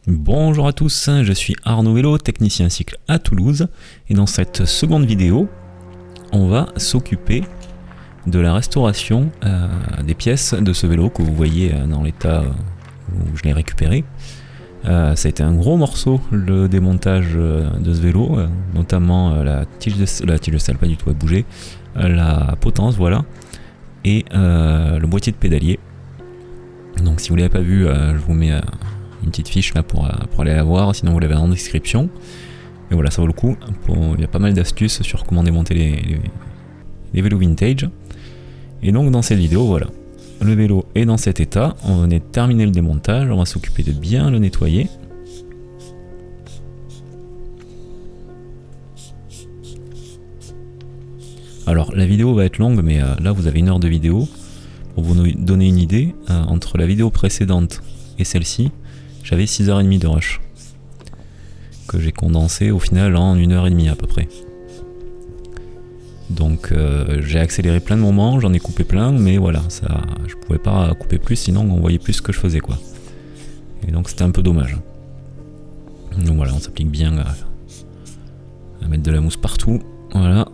Bonjour à tous, je suis Arnaud Vélo, technicien cycle à Toulouse, et dans cette seconde vidéo, on va s'occuper de la restauration des pièces de ce vélo que vous voyez dans l'état où je l'ai récupéré. Ça a été un gros morceau le démontage de ce vélo, notamment la tige de selle, pas du tout à bouger, la potence, voilà, et le boîtier de pédalier. Donc si vous ne l'avez pas vu, je vous mets une petite fiche là pour aller la voir, sinon vous l'avez en description. Et voilà, ça vaut le coup. Il y a pas mal d'astuces sur comment démonter les vélos vintage. Et donc dans cette vidéo, voilà, le vélo est dans cet état, on venait de terminer le démontage, on va s'occuper de bien le nettoyer. Alors la vidéo va être longue, mais là vous avez 1 heure de vidéo. Pour vous donner une idée, entre la vidéo précédente et celle-ci, j'avais 6h30 de rush, que j'ai condensé au final en 1h30 à peu près. Donc j'ai accéléré plein de moments, j'en ai coupé plein, mais voilà, ça, je pouvais pas couper plus, sinon on voyait plus ce que je faisais, quoi. Et donc c'était un peu dommage. Donc voilà, on s'applique bien à mettre de la mousse partout, voilà.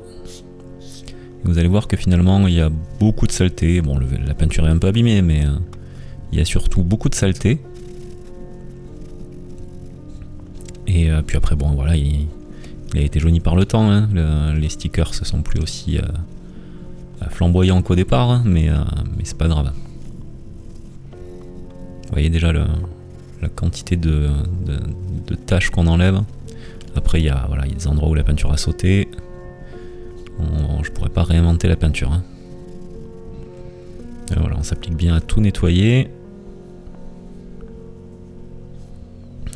Et vous allez voir que finalement il y a beaucoup de saleté. Bon, la peinture est un peu abîmée, mais il y a surtout beaucoup de saleté. Et puis après, bon voilà, il a été jauni par le temps, hein. Les stickers ne sont plus aussi flamboyants qu'au départ, hein, mais c'est pas grave. Vous voyez déjà la quantité de taches qu'on enlève. Après, il y a des endroits où la peinture a sauté. Je pourrais pas réinventer la peinture, hein. Et voilà, on s'applique bien à tout nettoyer.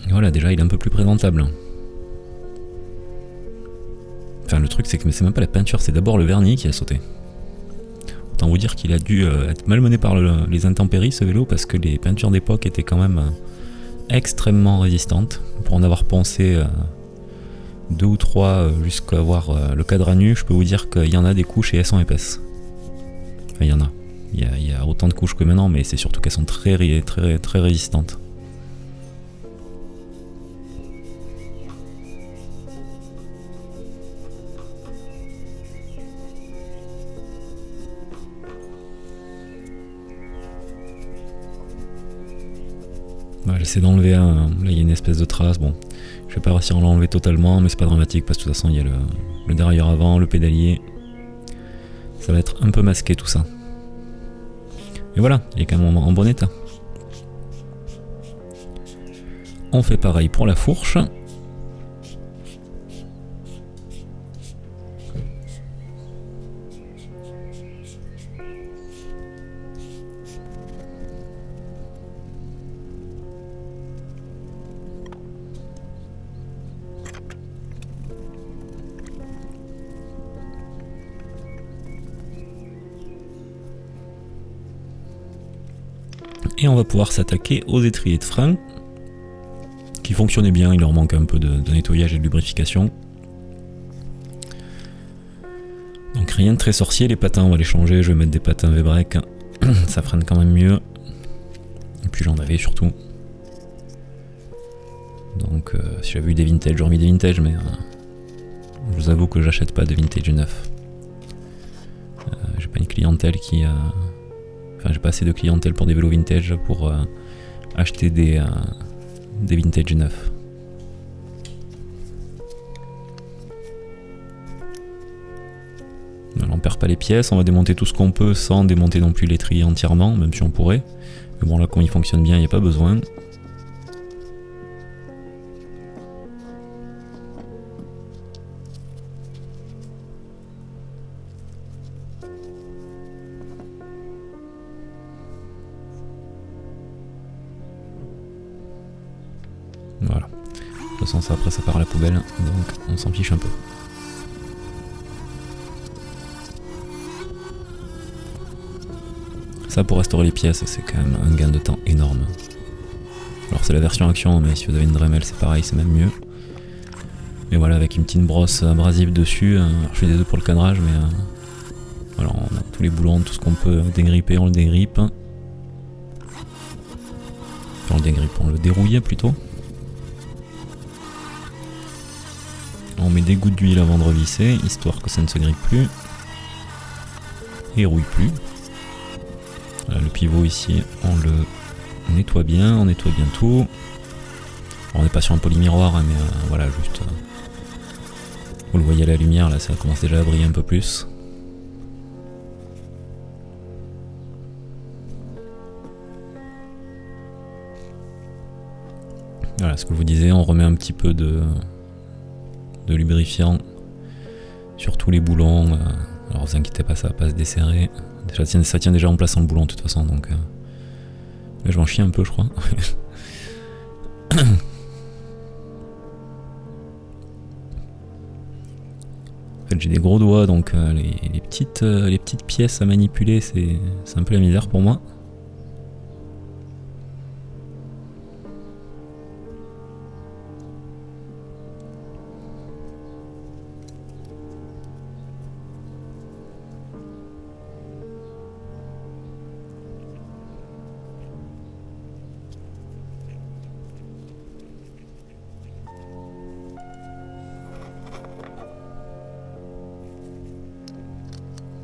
Et voilà, déjà il est un peu plus présentable. Enfin, le truc c'est que c'est même pas la peinture, c'est d'abord le vernis qui a sauté. Autant vous dire qu'il a dû être malmené par les intempéries, ce vélo, parce que les peintures d'époque étaient quand même extrêmement résistantes. Pour en avoir poncé 2 ou 3 jusqu'à avoir le cadre à nu, je peux vous dire qu'il y en a des couches et elles sont épaisses. Enfin, il y en a. Il y a autant de couches que maintenant, mais c'est surtout qu'elles sont très résistantes. Ouais, j'essaie d'enlever là il y a une espèce de trace, bon, je vais pas réussir à l'enlever totalement, mais c'est pas dramatique parce que de toute façon il y a le dérailleur avant, le pédalier, ça va être un peu masqué tout ça. Et voilà, il est quand même en bon état. On fait pareil pour la fourche. Et on va pouvoir s'attaquer aux étriers de frein qui fonctionnaient bien, il leur manque un peu de nettoyage et de lubrification. Donc rien de très sorcier, les patins on va les changer, je vais mettre des patins V-Brake, ça freine quand même mieux. Et puis j'en avais surtout. Donc si j'avais eu des vintage, j'aurais mis des vintage, mais je vous avoue que j'achète pas de vintage neuf. J'ai pas une clientèle qui... Enfin, j'ai pas assez de clientèle pour des vélos vintage pour acheter des vintage neufs. Alors, on perd pas les pièces, on va démonter tout ce qu'on peut sans démonter non plus l'étrier entièrement, même si on pourrait. Mais bon, là, quand il fonctionne bien, il n'y a pas besoin. Voilà. De toute façon, ça, après ça part à la poubelle, donc on s'en fiche un peu. Ça, pour restaurer les pièces, c'est quand même un gain de temps énorme. Alors c'est la version action, mais si vous avez une Dremel, c'est pareil, c'est même mieux. Mais voilà, avec une petite brosse abrasive dessus, alors je suis désolé pour le cadrage, mais voilà, on a tous les boulons, tout ce qu'on peut dégripper, on le dégrippe. Enfin, on le dégrippe, on le dérouille plutôt. met des gouttes d'huile avant de revisser, histoire que ça ne se grippe plus. Et rouille plus. Voilà, le pivot ici, on le nettoie bien tout. On n'est pas sur un polymiroir, hein, mais voilà, juste... vous le voyez à la lumière, là, ça commence déjà à briller un peu plus. Voilà, ce que je vous disais, on remet un petit peu de lubrifiant sur tous les boulons. Alors vous inquiétez pas, ça va pas se desserrer. Déjà, ça tient déjà en place en boulon de toute façon, donc... là, je m'en chie un peu, je crois. En fait, j'ai des gros doigts, donc les petites pièces à manipuler, c'est un peu la misère pour moi.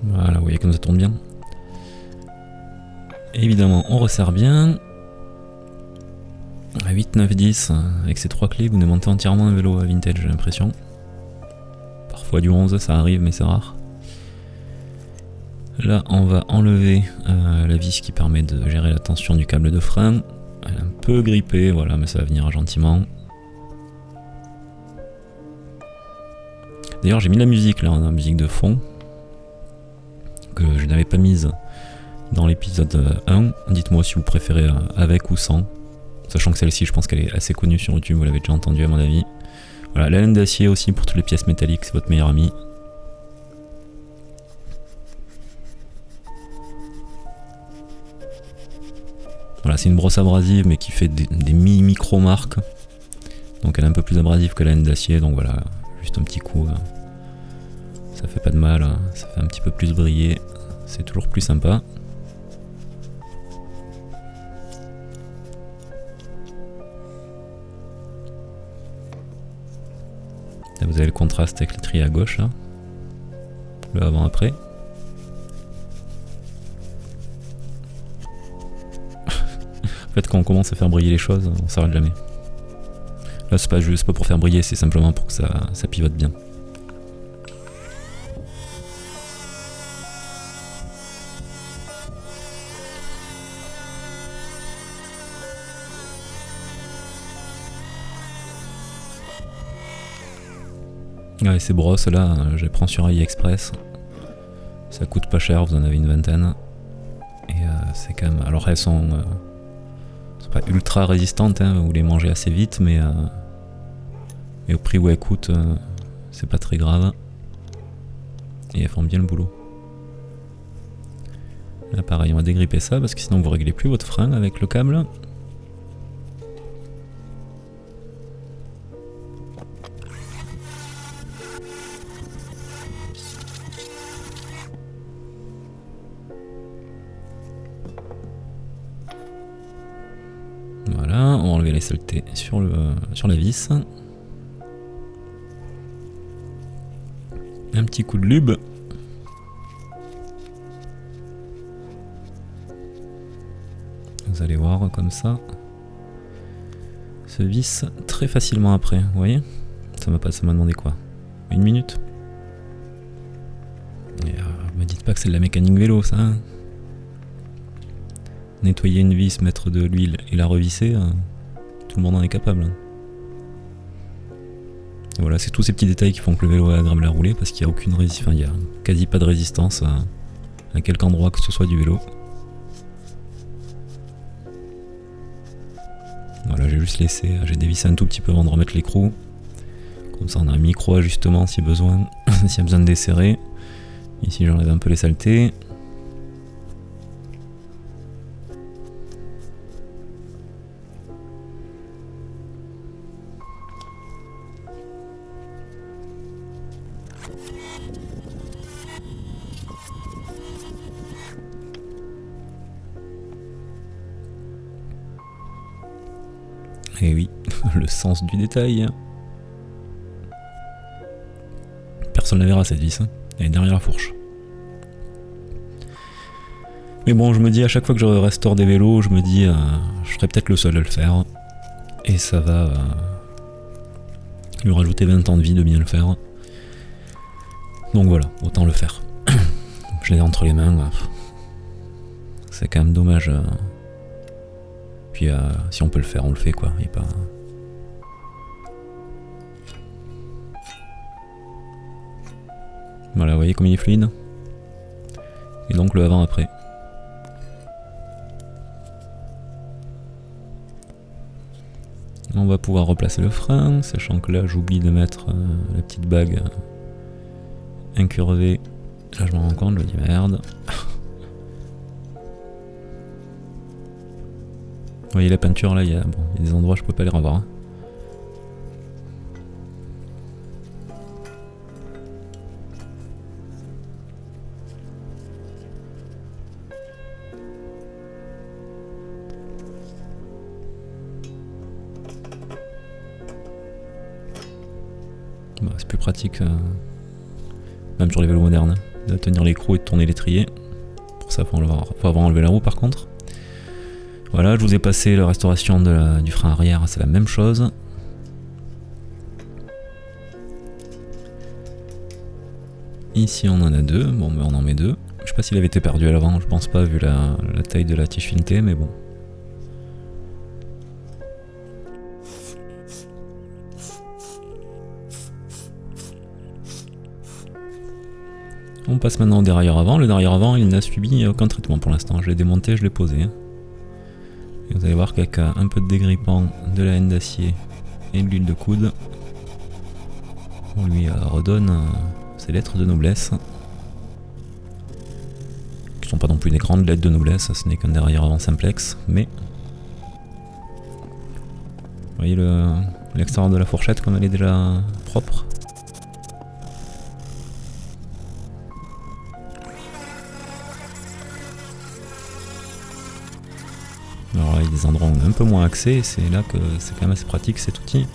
Voilà, vous voyez comme ça tourne bien. Évidemment, on resserre bien. À 8, 9, 10, avec ces 3 clés, vous démontez entièrement un vélo à vintage, j'ai l'impression. Parfois du 11, ça arrive, mais c'est rare. Là, on va enlever la vis qui permet de gérer la tension du câble de frein. Elle est un peu grippée, voilà, mais ça va venir gentiment. D'ailleurs, j'ai mis la musique là, la musique de fond, que je n'avais pas mise dans l'épisode 1. Dites-moi si vous préférez avec ou sans. Sachant que celle-ci, je pense qu'elle est assez connue sur YouTube, vous l'avez déjà entendue à mon avis. Voilà, la laine d'acier aussi pour toutes les pièces métalliques, c'est votre meilleur ami. Voilà, c'est une brosse abrasive mais qui fait des micro-marques. Donc elle est un peu plus abrasive que la laine d'acier, donc voilà, juste un petit coup. Ça fait pas de mal, ça fait un petit peu plus briller, c'est toujours plus sympa. Là, vous avez le contraste avec les trilles à gauche, là. Le avant-après. En fait, quand on commence à faire briller les choses, on s'arrête jamais. Là, c'est pas pour faire briller, c'est simplement pour que ça pivote bien. Ouais, ces brosses là, je les prends sur AliExpress. Ça coûte pas cher, vous en avez une vingtaine. Et c'est quand même. Alors elles sont pas ultra résistantes, hein, vous les mangez assez vite, mais au prix où elles coûtent, c'est pas très grave. Et elles font bien le boulot. Là pareil, on va dégripper ça parce que sinon vous réglez plus votre frein avec le câble. Voilà, on va enlever les saletés sur la vis. Un petit coup de lube. Vous allez voir comme ça. Se visse très facilement après, vous voyez? Ça m'a demandé quoi? 1 minute? Et me dites pas que c'est de la mécanique vélo ça, hein. Nettoyer une vis, mettre de l'huile et la revisser, tout le monde en est capable. Et voilà, c'est tous ces petits détails qui font que le vélo est agréable à rouler parce qu'il n'y a aucune résistance, enfin il y a quasi pas de résistance à quelque endroit que ce soit du vélo. Voilà, j'ai juste laissé, j'ai dévissé un tout petit peu avant de remettre l'écrou. Comme ça on a un micro ajustement si besoin, s'il y a besoin de desserrer. Ici j'enlève un peu les saletés. Et oui, le sens du détail. personne la verra cette vis, hein. Elle est derrière la fourche. Mais bon, je me dis à chaque fois que je restaure des vélos, je me dis je serai peut-être le seul à le faire. Et ça va lui rajouter 20 ans de vie de bien le faire. Donc voilà, autant le faire. Je l'ai entre les mains. C'est quand même dommage. Puis si on peut le faire, on le fait quoi. Et pas... Voilà, vous voyez comme il est fluide. Et donc le avant-après. On va pouvoir replacer le frein, sachant que là j'oublie de mettre la petite bague incurvée. Là je me rends compte, je me dis merde. Vous voyez la peinture là, il y a des endroits je peux pas les revoir. Hein. Bah, c'est plus pratique, même sur les vélos modernes, de tenir l'écrou et de tourner l'étrier. Pour ça, faut avoir enlevé la roue par contre. Voilà, je vous ai passé la restauration du frein arrière, c'est la même chose. Ici on en a deux, bon ben on en met deux. Je sais pas s'il avait été perdu à l'avant, je pense pas vu la taille de la tige filetée, mais bon. On passe maintenant au dérailleur avant. Le dérailleur avant, il n'a subi aucun traitement pour l'instant. Je l'ai démonté, je l'ai posé. Et vous allez voir qu'avec un peu de dégrippant, de la laine d'acier et de l'huile de coude, on lui redonne ses lettres de noblesse. Qui sont pas non plus des grandes lettres de noblesse, ce n'est qu'un dérailleur avant simplex, mais... Vous voyez l'extérieur de la fourchette comme elle est déjà propre. Alors là, il y a des endroits où on est un peu moins axé, et c'est là que c'est quand même assez pratique cet outil.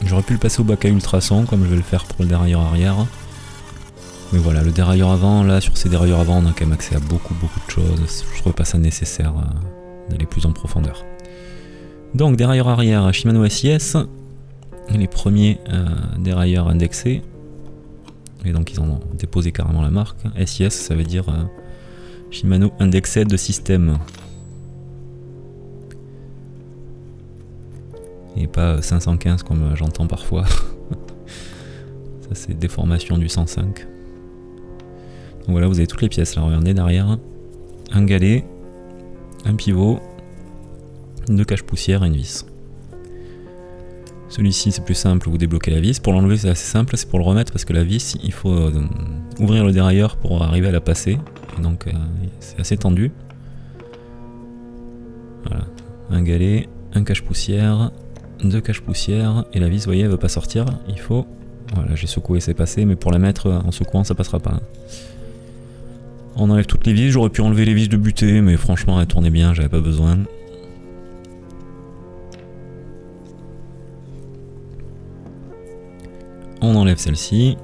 J'aurais pu le passer au bac à ultrasons, comme je vais le faire pour le dérailleur arrière. Mais voilà, le dérailleur avant, là, sur ces dérailleurs avant, on a quand même accès à beaucoup de choses. Je trouve pas ça nécessaire d'aller plus en profondeur. Donc, dérailleur arrière, Shimano SIS. Les premiers dérailleurs indexés, et donc ils en ont déposé carrément la marque. SIS, ça veut dire Shimano Indexed System, et pas 515 comme j'entends parfois. Ça c'est déformation du 105. Donc voilà, vous avez toutes les pièces là, regardez derrière, un galet, un pivot, deux cache-poussières et une vis. Celui-ci c'est plus simple, vous débloquez la vis. Pour l'enlever c'est assez simple, c'est pour le remettre parce que la vis il faut ouvrir le dérailleur pour arriver à la passer. Et donc c'est assez tendu. Voilà, un galet, un cache-poussière, deux cache-poussières et la vis, vous voyez, elle veut pas sortir. Il faut, voilà, j'ai secoué, c'est passé, mais pour la mettre en secouant ça passera pas. On enlève toutes les vis, j'aurais pu enlever les vis de butée, mais franchement elles tournaient bien, j'avais pas besoin. On enlève celle-ci,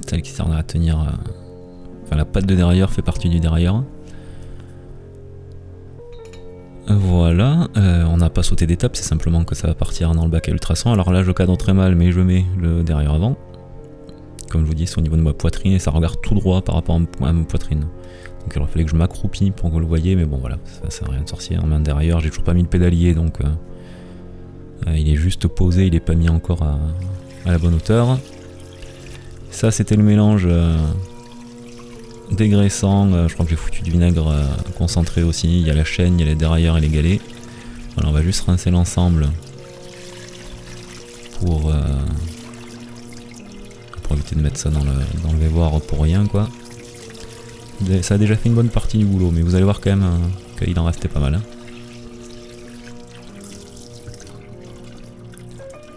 celle qui sert à tenir, enfin la patte de dérailleur fait partie du dérailleur. Voilà, on n'a pas sauté d'étape, c'est simplement que ça va partir dans le bac à ultrasons. Alors là je cadre très mal, mais je mets le dérailleur avant. Comme je vous dis, c'est au niveau de ma poitrine et ça regarde tout droit par rapport à ma poitrine. Donc il aurait fallu que je m'accroupis pour que vous le voyez, mais bon voilà, ça sert à rien de sorcier. En main derrière, j'ai toujours pas mis le pédalier, donc il est juste posé, il est pas mis encore à la bonne hauteur. Ça c'était le mélange dégraissant, je crois que j'ai foutu du vinaigre concentré aussi, il y a la chaîne, il y a les dérailleurs et les galets. Voilà, on va juste rincer l'ensemble pour éviter de mettre ça dans le vévoir pour rien quoi. Ça a déjà fait une bonne partie du boulot, mais vous allez voir quand même qu'il en restait pas mal. Hein.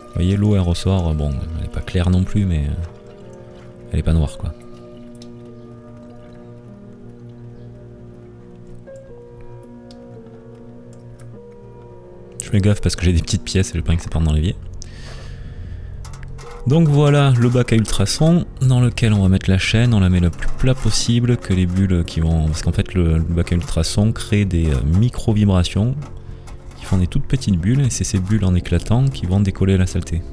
Vous voyez, l'eau elle ressort, bon, elle est pas claire non plus, mais elle est pas noire quoi. fais gaffe parce que j'ai des petites pièces et j'ai pas envie que ça parte dans l'évier. Donc voilà le bac à ultrasons dans lequel on va mettre la chaîne, on la met le plus plat possible que les bulles qui vont... Parce qu'en fait le bac à ultrasons crée des micro-vibrations qui font des toutes petites bulles et c'est ces bulles en éclatant qui vont décoller la saleté.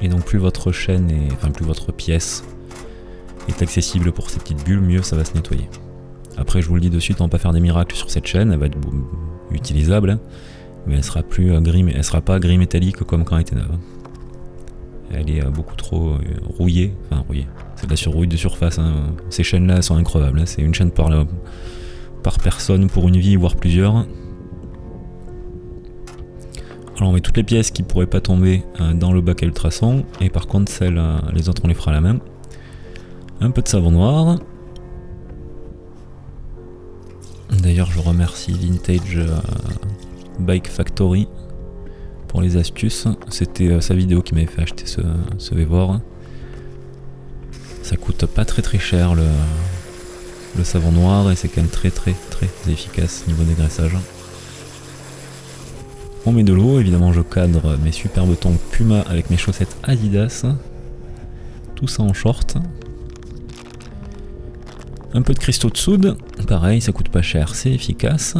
Et donc plus votre chaîne est... Enfin plus votre pièce est accessible pour ces petites bulles, mieux ça va se nettoyer. Après je vous le dis de suite, on va pas faire des miracles sur cette chaîne, elle va être utilisable. Hein. Mais elle sera plus elle sera pas gris métallique comme quand elle était neuve. Elle est beaucoup trop rouillée, enfin rouillée. C'est de la surrouille de surface. Hein. Ces chaînes-là sont increvables. Hein. C'est une chaîne par personne pour une vie, voire plusieurs. Alors on met toutes les pièces qui pourraient pas tomber dans le bac à ultrasons, et par contre les autres on les fera à la main. Un peu de savon noir. D'ailleurs je remercie Vintage Bike Factory pour les astuces. C'était sa vidéo qui m'avait fait acheter ce Vévor. Ça coûte pas très cher le savon noir et c'est quand même très efficace niveau dégraissage. On met de l'eau, évidemment je cadre mes superbes tongs Puma avec mes chaussettes Adidas. Tout ça en short. Un peu de cristaux de soude, pareil ça coûte pas cher, c'est efficace.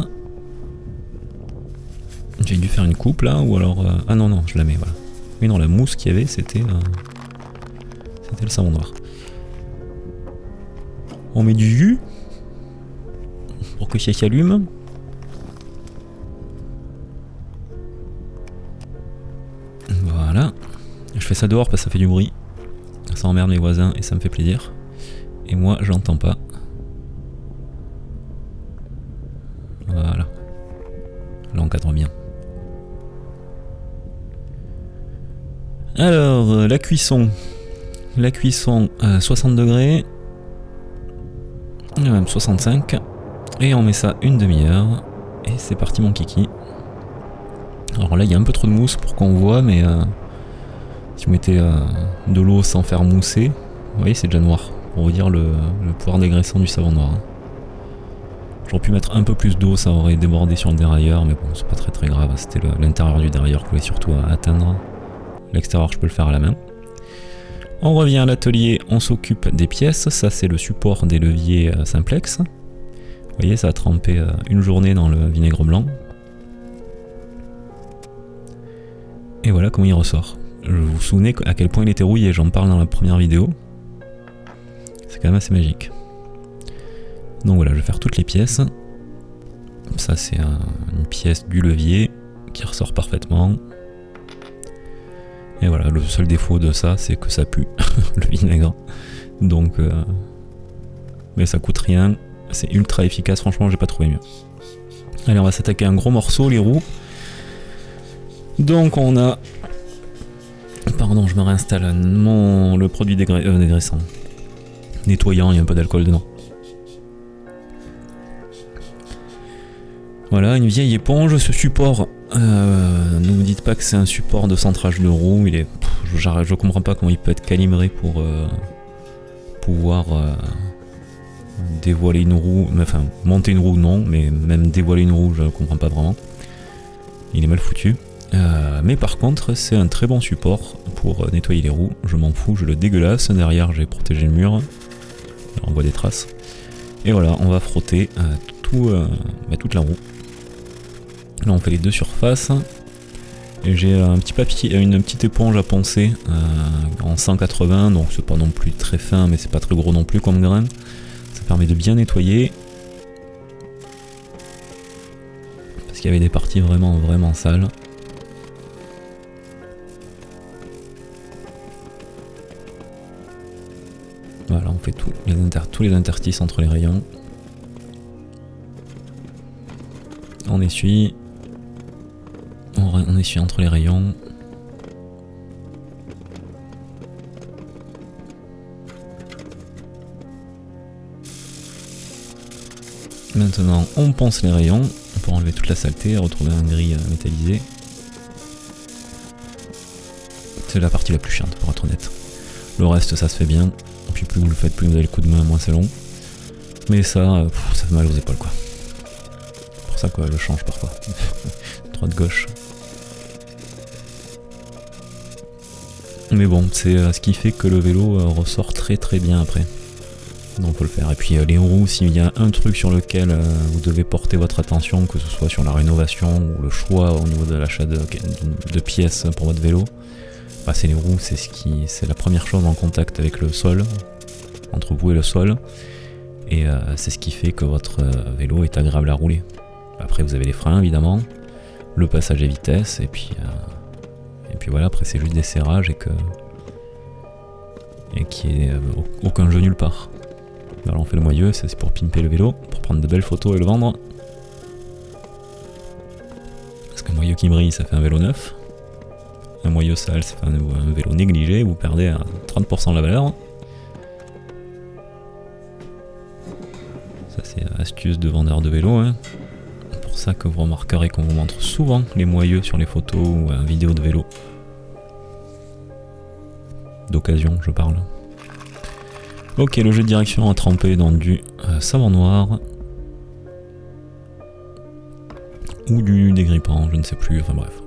J'ai dû faire une coupe là, ou alors... Ah non, je la mets, voilà. Oui, non, la mousse qu'il y avait, c'était le savon noir. On met du jus, pour que ça s'allume. Voilà. Je fais ça dehors parce que ça fait du bruit. Ça emmerde mes voisins et ça me fait plaisir. Et moi, j'entends pas. Voilà. Là, on cadre bien. Alors, la cuisson. La cuisson à 60 degrés. Même 65. Et on met ça une demi-heure. Et c'est parti mon kiki. Alors là, il y a un peu trop de mousse pour qu'on voit, mais si vous mettez de l'eau sans faire mousser, vous voyez, c'est déjà noir. Pour vous dire le pouvoir dégraissant du savon noir. J'aurais pu mettre un peu plus d'eau, ça aurait débordé sur le dérailleur, mais bon, c'est pas très grave. C'était l'intérieur du dérailleur que je voulais surtout atteindre. L'extérieur, je peux le faire à la main. On revient à l'atelier, on s'occupe des pièces. Ça, c'est le support des leviers simplex. Vous voyez, ça a trempé une journée dans le vinaigre blanc. Et voilà comment il ressort. Vous vous souvenez à quel point il était rouillé, j'en parle dans la première vidéo. C'est quand même assez magique. Donc voilà, je vais faire toutes les pièces. Ça, c'est une pièce du levier qui ressort parfaitement. Et voilà, le seul défaut de ça, c'est que ça pue, le vinaigre. Donc, mais ça coûte rien. C'est ultra efficace, franchement, j'ai pas trouvé mieux. Allez, on va s'attaquer à un gros morceau, les roues. Donc on a... Pardon, je me réinstalle le produit dégraissant. Nettoyant, il y a un peu d'alcool dedans. Voilà, une vieille éponge. Ce support, ne vous dites pas que c'est un support de centrage de roue. Il est, je comprends pas comment il peut être calibré pour pouvoir dévoiler une roue. Enfin, monter une roue, non, mais même dévoiler une roue, je comprends pas vraiment. Il est mal foutu. Mais par contre, c'est un très bon support pour nettoyer les roues. Je m'en fous, je le dégueulasse. Derrière, j'ai protégé le mur. Alors, on voit des traces. Et voilà, on va frotter toute la roue. Là, on fait les deux surfaces. Et j'ai un petit papier, une petite éponge à poncer en 180. Donc, c'est pas non plus très fin, mais c'est pas très gros non plus comme grain. Ça permet de bien nettoyer. Parce qu'il y avait des parties vraiment sales. Voilà, on fait tous les interstices entre les rayons. On essuie. On essuie entre les rayons. Maintenant, on ponce les rayons pour enlever toute la saleté et retrouver un gris métallisé. C'est la partie la plus chiante, pour être honnête. Le reste, ça se fait bien. Et puis plus vous le faites, plus vous avez le coup de main, moins c'est long. Mais ça, ça fait mal aux épaules, quoi. ça que je change parfois. Droite-gauche. Mais bon, c'est ce qui fait que le vélo ressort très très bien après. Donc faut le faire. Et puis les roues, s'il y a un truc sur lequel vous devez porter votre attention, que ce soit sur la rénovation ou le choix au niveau de l'achat de pièces pour votre vélo, bah, c'est les roues, c'est la première chose en contact avec le sol, entre vous et le sol. Et c'est ce qui fait que votre vélo est agréable à rouler. Après vous avez les freins évidemment, le passage à vitesse, et puis voilà, après c'est juste des serrages et qu'il n'y ait aucun jeu nulle part. Alors on fait le moyeu, c'est pour pimper le vélo, pour prendre de belles photos et le vendre. Parce qu'un moyeu qui brille, ça fait un vélo neuf. Un moyeu sale, ça fait un vélo négligé, vous perdez à 30% de la valeur. Ça c'est astuce de vendeur de vélo. Hein. C'est pour ça que vous remarquerez qu'on vous montre souvent les moyeux sur les photos ou vidéos de vélo. D'occasion, je parle. Ok, le jeu de direction à tremper dans du savon noir. Ou du dégrippant, je ne sais plus, enfin bref.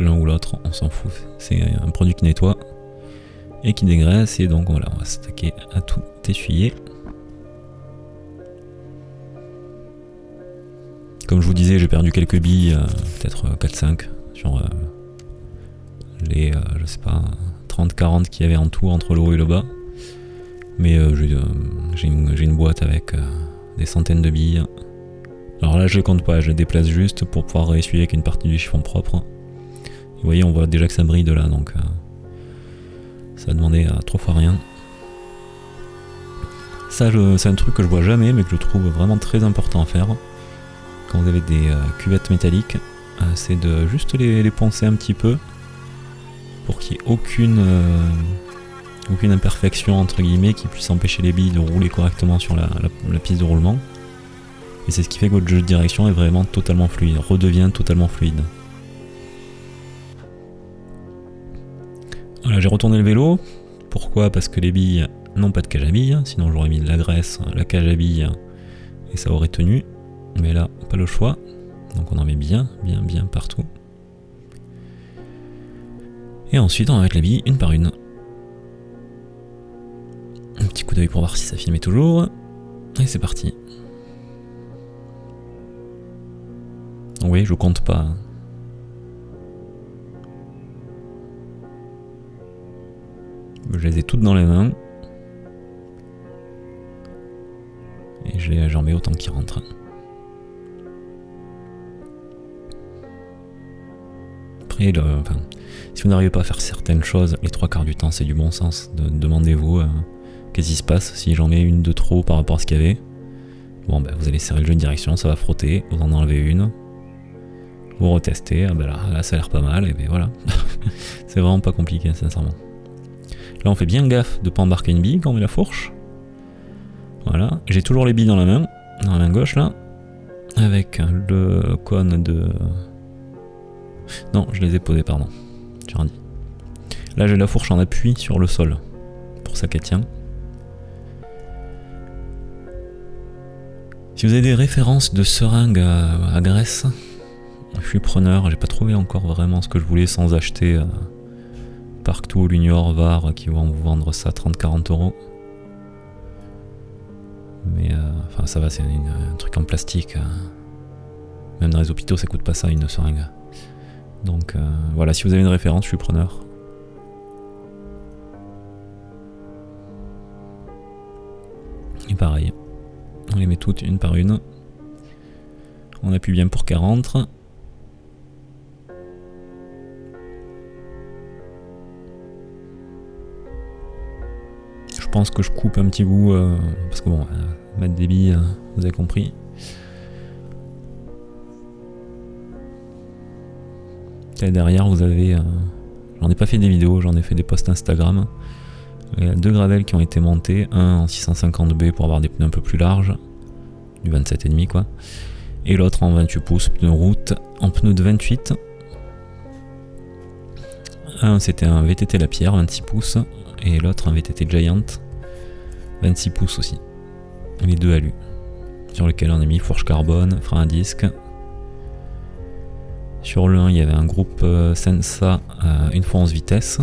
L'un ou l'autre, on s'en fout. C'est un produit qui nettoie et qui dégraisse, et donc voilà, on va s'attaquer à tout essuyer. Comme je vous disais, j'ai perdu quelques billes, peut-être 4-5, sur les, je sais pas, 30-40 qu'il y avait en tout entre le haut et le bas. Mais j'ai une boîte avec des centaines de billes. Alors là je les compte pas, je les déplace juste pour pouvoir réessuyer avec une partie du chiffon propre. Et vous voyez, on voit déjà que ça brille de là, donc ça a demandé à 3 fois rien. Ça c'est un truc que je vois jamais, mais que je trouve vraiment très important à faire. Quand vous avez des cuvettes métalliques, c'est de juste les poncer un petit peu pour qu'il n'y ait aucune imperfection entre guillemets qui puisse empêcher les billes de rouler correctement sur la piste de roulement. Et c'est ce qui fait que votre jeu de direction est vraiment totalement fluide, redevient totalement fluide. Voilà, j'ai retourné le vélo. Pourquoi? Parce que les billes n'ont pas de cage à billes, sinon j'aurais mis de la graisse, la cage à billes, et ça aurait tenu. Mais là, pas le choix. Donc on en met bien partout. Et ensuite on va mettre les billes une par une. Un petit coup d'œil pour voir si ça filmait toujours. Et c'est parti. Oui, je compte pas. Je les ai toutes dans les mains. Et j'en mets autant qui rentrent. Après, si vous n'arrivez pas à faire certaines choses, les 3/4 du temps, c'est du bon sens. Demandez-vous qu'est-ce qui se passe si j'en mets une de trop par rapport à ce qu'il y avait. Bon, ben, vous allez serrer le jeu de direction, ça va frotter, vous en enlevez une. Vous retestez, ah ben là ça a l'air pas mal, et ben voilà. C'est vraiment pas compliqué, sincèrement. Là on fait bien gaffe de pas embarquer une bille quand on met la fourche. Voilà, j'ai toujours les billes dans la main gauche là, avec le cône de... Non, je les ai posés, pardon, j'ai rien dit. Là j'ai la fourche en appui sur le sol, pour ça qu'elle tient. Si vous avez des références de seringues à graisse, je suis preneur. J'ai pas trouvé encore vraiment ce que je voulais sans acheter Parktool, Unior, Var qui vont vous vendre ça 30-40 €. Mais enfin ça va, c'est un truc en plastique. Même dans les hôpitaux ça coûte pas ça une seringue. Donc voilà, si vous avez une référence, je suis preneur. Et pareil, on les met toutes une par une. On appuie bien pour qu'elles rentrent. Je pense que je coupe un petit bout, parce que bon, mettre des billes, vous avez compris. Et derrière vous avez, j'en ai pas fait des vidéos, j'en ai fait des posts Instagram. Il y a 2 gravels qui ont été montés, un en 650B pour avoir des pneus un peu plus larges, du 27,5 quoi, et l'autre en 28 pouces, pneu route, en pneu de 28. Un c'était un VTT Lapierre, 26 pouces, et l'autre un VTT Giant, 26 pouces aussi. Les deux alus, sur lesquels on a mis fourche carbone, frein à disque, Sur l'un, il y avait un groupe Sensa une fois 11 vitesses.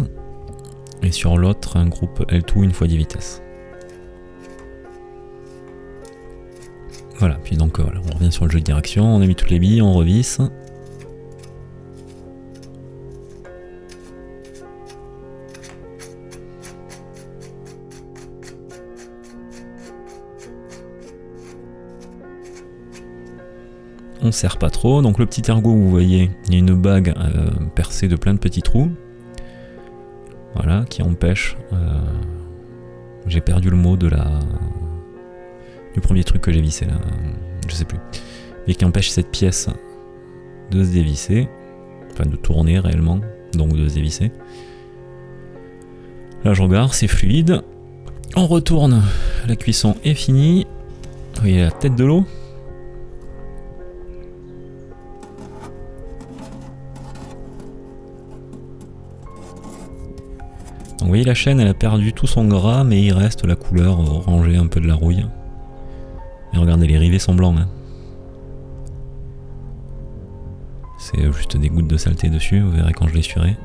Et sur l'autre, un groupe L2 une fois 10 vitesses. Voilà, puis donc voilà, on revient sur le jeu de direction, on a mis toutes les billes, on revisse. On serre pas trop, donc le petit ergot, vous voyez, il y a une bague percée de plein de petits trous. Voilà, qui empêche... j'ai perdu le mot de du premier truc que j'ai vissé là, je sais plus. Mais qui empêche cette pièce de se dévisser, enfin de tourner réellement, donc de se dévisser. Là je regarde, c'est fluide. On retourne, la cuisson est finie. Vous voyez la tête de l'eau. Donc vous voyez la chaîne, elle a perdu tout son gras, mais il reste la couleur orangée, un peu de la rouille. Et regardez, les rivets sont blancs. Hein. C'est juste des gouttes de saleté dessus, vous verrez quand je l'essuierai.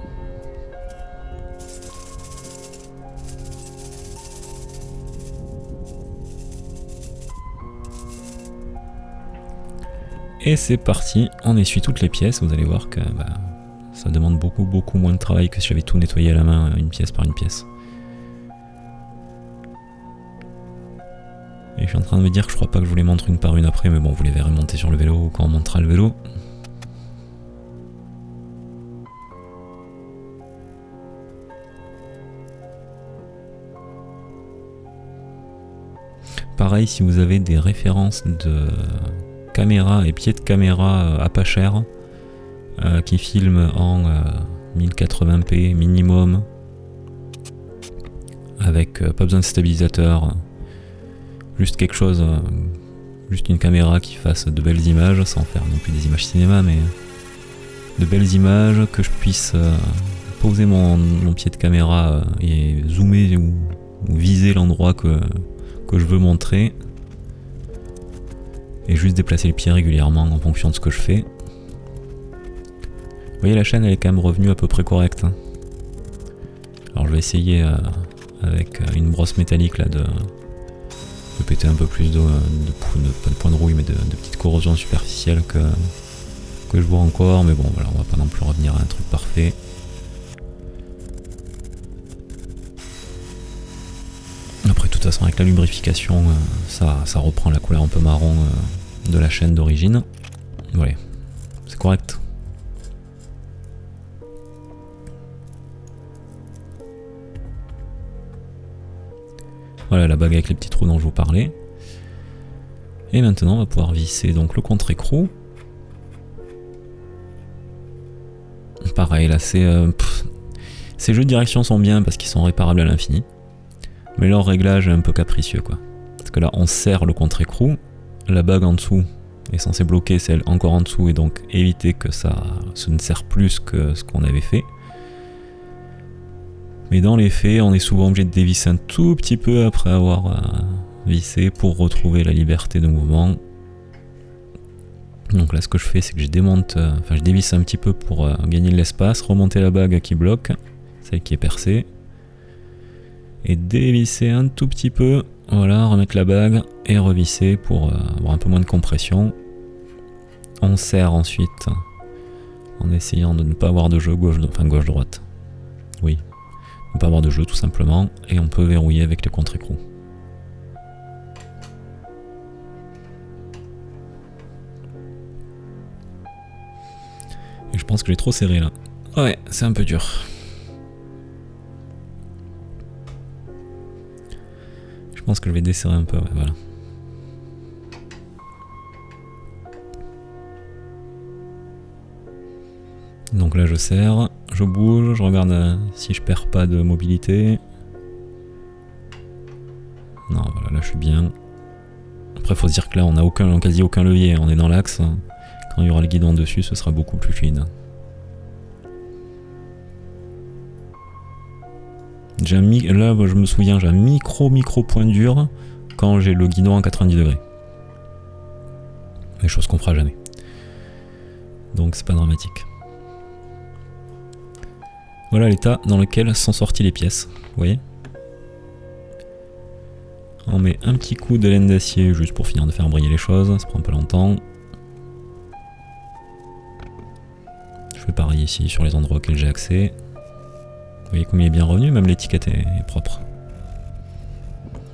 Et c'est parti, on essuie toutes les pièces, vous allez voir que ça demande beaucoup moins de travail que si j'avais tout nettoyé à la main, une pièce par une pièce. Et je suis en train de me dire que je crois pas que je vous les montre une par une après, mais bon, vous les verrez monter sur le vélo quand on montera le vélo. Pareil, si vous avez des références de caméra et pieds de caméra à pas cher, qui filment en 1080p minimum, avec pas besoin de stabilisateur, juste quelque chose, juste une caméra qui fasse de belles images, sans faire non plus des images cinéma, mais de belles images, que je puisse poser mon pied de caméra et zoomer ou viser l'endroit que je veux montrer, et juste déplacer le pied régulièrement en fonction de ce que je fais. Vous voyez, la chaîne elle est quand même revenue à peu près correcte. Hein. Alors je vais essayer avec une brosse métallique là de péter un peu plus pas de points de rouille, mais de petites corrosions superficielles que je vois encore, mais bon voilà, on va pas non plus revenir à un truc parfait. Après de toute façon avec la lubrification ça reprend la couleur un peu marron de la chaîne d'origine. Voilà, c'est correct. Voilà la bague avec les petits trous dont je vous parlais. Et maintenant on va pouvoir visser donc le contre-écrou. Pareil là ces jeux de direction sont bien parce qu'ils sont réparables à l'infini. Mais leur réglage est un peu capricieux quoi. Parce que là on serre le contre-écrou, la bague en dessous est censée bloquer celle encore en dessous et donc éviter que ça ne serre plus que ce qu'on avait fait. Mais dans les faits, on est souvent obligé de dévisser un tout petit peu après avoir vissé pour retrouver la liberté de mouvement. Donc là ce que je fais c'est que je dévisse un petit peu pour gagner de l'espace, remonter la bague qui bloque, celle qui est percée, et dévisser un tout petit peu, voilà, remettre la bague et revisser pour avoir un peu moins de compression. On serre ensuite en essayant de ne pas avoir de jeu gauche-droite. Oui. Ne pas avoir de jeu tout simplement, et on peut verrouiller avec le contre-écrou. Et je pense que j'ai trop serré là. Ouais, c'est un peu dur. Je pense que je vais desserrer un peu, ouais, voilà. Donc là je serre, je bouge, je regarde si je perds pas de mobilité. Non voilà, là je suis bien. Après faut se dire que là on a quasi aucun levier, on est dans l'axe. Quand il y aura le guidon dessus ce sera beaucoup plus fluide. Là je me souviens, j'ai un micro point dur quand j'ai le guidon à 90 degrés. Des choses qu'on fera jamais. Donc c'est pas dramatique. Voilà l'état dans lequel sont sorties les pièces, vous voyez. On met un petit coup de laine d'acier juste pour finir de faire briller les choses, ça prend pas longtemps. Je fais pareil ici sur les endroits auxquels j'ai accès. Vous voyez comme il est bien revenu, même l'étiquette est propre.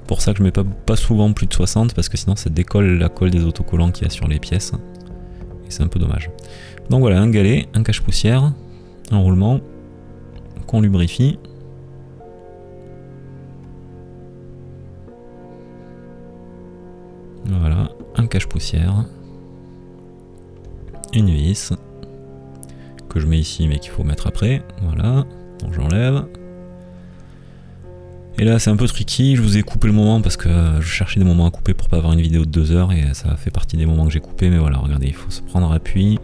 Pour ça que je mets pas souvent plus de 60 parce que sinon ça décolle la colle des autocollants qu'il y a sur les pièces. Et c'est un peu dommage. Donc voilà, un galet, un cache-poussière, un roulement qu'on lubrifie. Voilà, un cache-poussière, une vis que je mets ici mais qu'il faut mettre après. Voilà, donc j'enlève. Et là c'est un peu tricky, je vous ai coupé le moment parce que je cherchais des moments à couper pour pas avoir une vidéo de 2 heures et ça fait partie des moments que j'ai coupé. Mais voilà, regardez, il faut se prendre appui,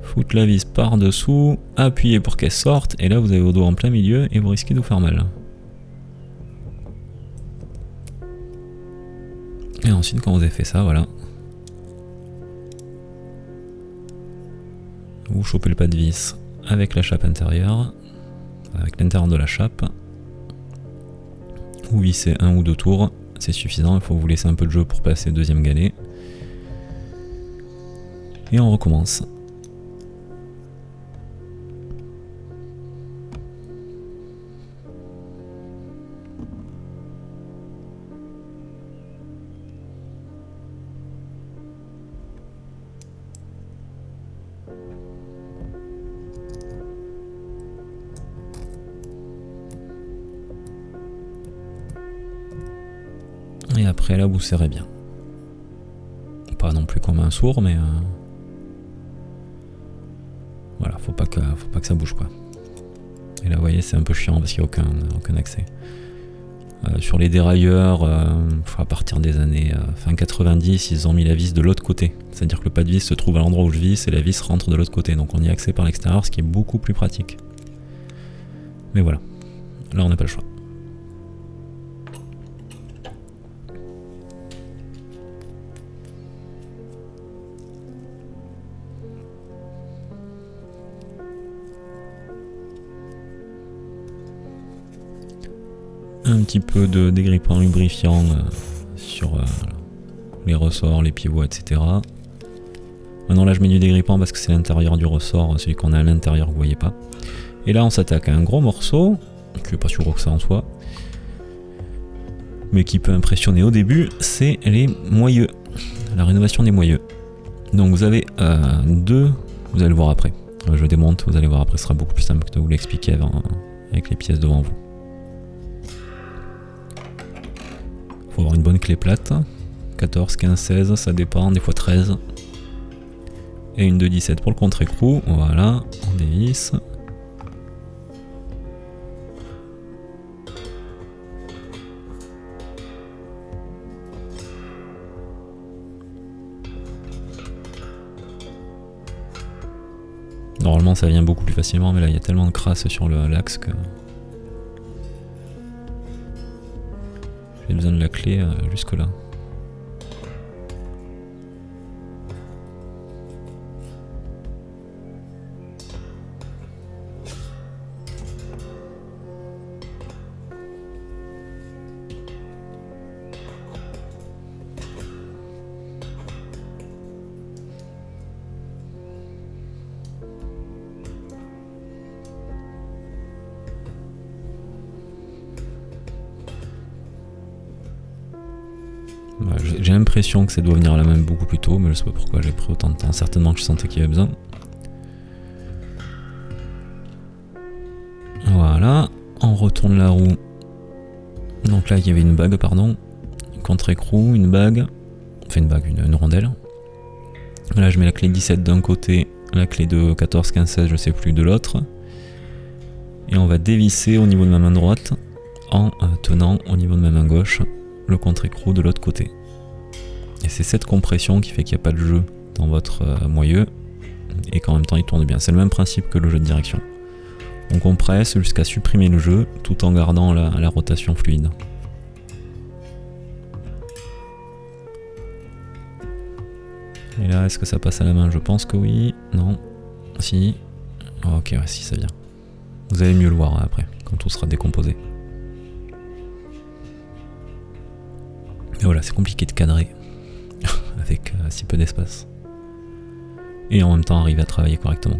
foutre la vis par dessous, appuyer pour qu'elle sorte et là vous avez vos doigts en plein milieu et vous risquez de vous faire mal. Et ensuite quand vous avez fait ça, voilà, vous chopez le pas de vis avec la chape intérieure, avec l'intérieur de la chape. Vous vissez un ou deux tours, c'est suffisant, il faut vous laisser un peu de jeu pour passer le deuxième galet. Et on recommence. Et après là vous serrez bien. Pas non plus comme un sourd mais voilà, faut pas que ça bouge quoi. Et là vous voyez c'est un peu chiant parce qu'il n'y a aucun accès. Sur les dérailleurs, à partir des années fin 90, ils ont mis la vis de l'autre côté. C'est-à-dire que le pas de vis se trouve à l'endroit où je visse et la vis rentre de l'autre côté. Donc on y a accès par l'extérieur, ce qui est beaucoup plus pratique. Mais voilà, là on n'a pas le choix. Un petit peu de dégrippant lubrifiant sur les ressorts, les pivots, etc. Maintenant là je mets du dégrippant parce que c'est l'intérieur du ressort, celui qu'on a à l'intérieur, vous voyez pas. Et là on s'attaque à un gros morceau, qui est pas si gros que ça en soi, mais qui peut impressionner au début, c'est les moyeux, la rénovation des moyeux. Donc vous avez deux, vous allez le voir après. Je démonte, vous allez voir après, ce sera beaucoup plus simple que de vous l'expliquer avec les pièces devant vous. Faut avoir une bonne clé plate, 14, 15, 16, ça dépend, des fois 13. Et une de 17 pour le contre-écrou, voilà, on dévisse. Normalement ça vient beaucoup plus facilement, mais là il y a tellement de crasse sur l'axe que... J'ai besoin de la clé jusque là. J'ai l'impression que ça doit venir à la main beaucoup plus tôt, mais je sais pas pourquoi j'ai pris autant de temps. Certainement que je sentais qu'il y avait besoin. Voilà, on retourne la roue. Donc là il y avait une bague, pardon. Contre-écrou, une bague. Enfin une bague, une rondelle. Là je mets la clé 17 d'un côté, la clé de 14, 15, 16, je sais plus, de l'autre. Et on va dévisser au niveau de ma main droite en tenant au niveau de ma main gauche le contre-écrou de l'autre côté. Et c'est cette compression qui fait qu'il n'y a pas de jeu dans votre moyeu et qu'en même temps il tourne bien. C'est le même principe que le jeu de direction. On compresse jusqu'à supprimer le jeu tout en gardant la rotation fluide. Et là, est-ce que ça passe à la main? Je pense que oui. Non. Si. Oh, ok, ouais, si, ça vient. Vous allez mieux le voir après, quand tout sera décomposé. Et voilà, c'est compliqué de cadrer avec si peu d'espace. Et en même temps, arriver à travailler correctement.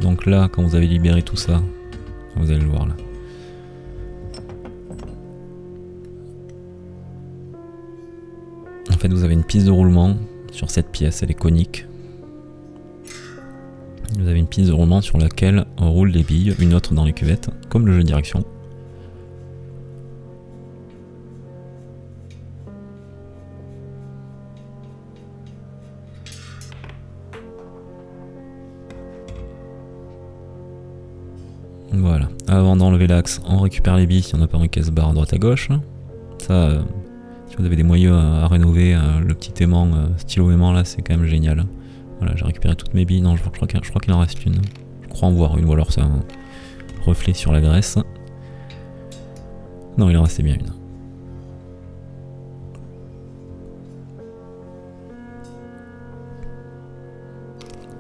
Donc là, quand vous avez libéré tout ça, vous allez le voir là. En fait, vous avez une piste de roulement sur cette pièce, elle est conique. Vous avez une piste de roulement sur laquelle on roule les billes, une autre dans les cuvettes, comme le jeu de direction. Voilà, avant d'enlever l'axe, on récupère les billes si on n'a pas un casse-barre à droite à gauche. Ça, si vous avez des moyeux à rénover, le petit aimant, stylo aimant là, c'est quand même génial. Voilà, j'ai récupéré toutes mes billes, non je crois qu'il en reste une. Je crois en voir une, ou alors c'est un reflet sur la graisse. Non, il en restait bien une.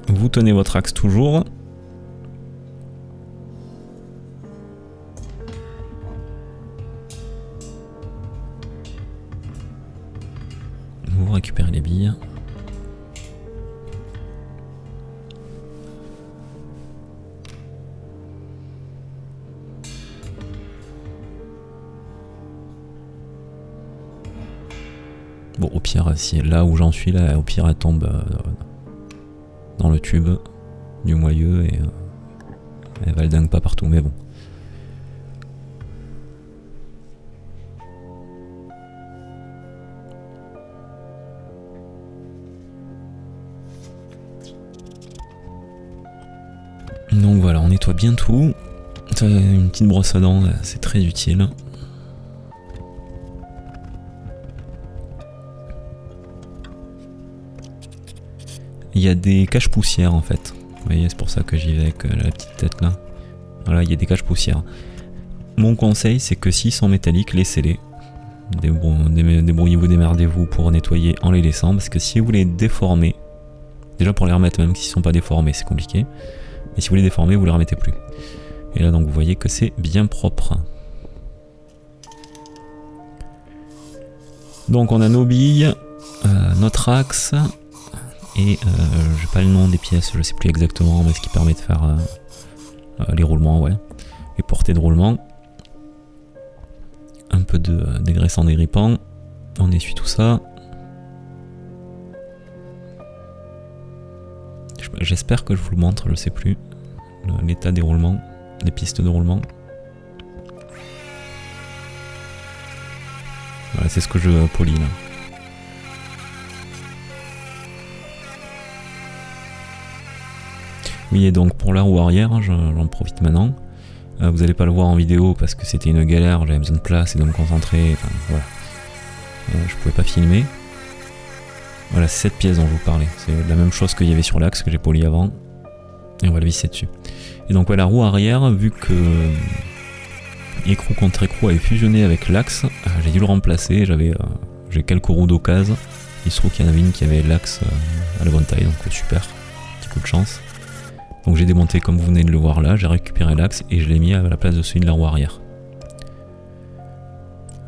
Vous tenez votre axe toujours. Vous récupérez les billes. Bon, au pire, si là où j'en suis, là, au pire, elle tombe dans le tube du moyeu et elle va le dingue pas partout, mais bon. Donc voilà, on nettoie bien tout. Une petite brosse à dents, c'est très utile. Il y a des caches poussières en fait. Vous voyez, c'est pour ça que j'y vais avec la petite tête là. Voilà, il y a des caches poussières. Mon conseil, c'est que s'ils sont métalliques, laissez-les. Débrouillez-vous, démerdez-vous pour nettoyer en les laissant. Parce que si vous les déformez, déjà pour les remettre, même s'ils ne sont pas déformés, c'est compliqué. Mais si vous les déformez, vous les remettez plus. Et là, donc, vous voyez que c'est bien propre. Donc, on a nos billes, notre axe. Et j'ai pas le nom des pièces, je sais plus exactement, mais ce qui permet de faire les roulements, ouais. Les portées de roulement. Un peu de dégraissant dégrippant. On essuie tout ça. J'espère que je vous le montre, je sais plus. L'état des roulements, des pistes de roulement. Voilà, c'est ce que je polis là. Oui, et donc pour la roue arrière, j'en profite maintenant. Vous n'allez pas le voir en vidéo parce que c'était une galère, j'avais besoin de place et de me concentrer, enfin voilà. Je pouvais pas filmer. Voilà, c'est cette pièce dont je vous parlais. C'est la même chose qu'il y avait sur l'axe que j'ai poli avant. Et on va le visser dessus. Et donc ouais, la roue arrière, vu que écrou contre écrou avait fusionné avec l'axe, j'ai dû le remplacer. J'ai quelques roues d'occasion. Il se trouve qu'il y en avait une qui avait l'axe à la bonne taille, donc super. Petit coup de chance. Donc j'ai démonté comme vous venez de le voir là, j'ai récupéré l'axe et je l'ai mis à la place de celui de la roue arrière.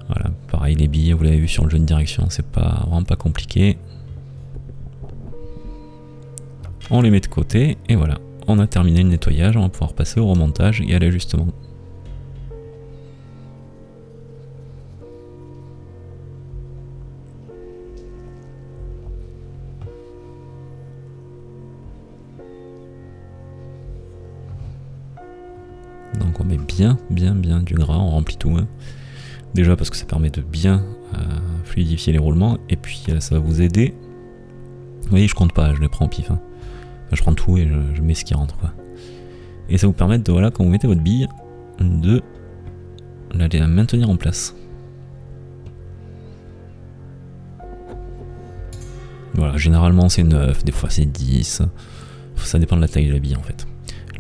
Voilà, pareil les billes, vous l'avez vu sur le jeu de direction, c'est vraiment pas compliqué. On les met de côté et voilà, on a terminé le nettoyage, on va pouvoir passer au remontage et à l'ajustement. Donc on met bien du gras, on remplit tout. Hein. Déjà parce que ça permet de bien fluidifier les roulements, et puis ça va vous aider. Vous voyez, je compte pas, je les prends au pif. Hein. Enfin, je prends tout et je mets ce qui rentre. Quoi. Et ça vous permet de, voilà, quand vous mettez votre bille, de la maintenir en place. Voilà, généralement c'est 9, des fois c'est 10. Ça dépend de la taille de la bille en fait.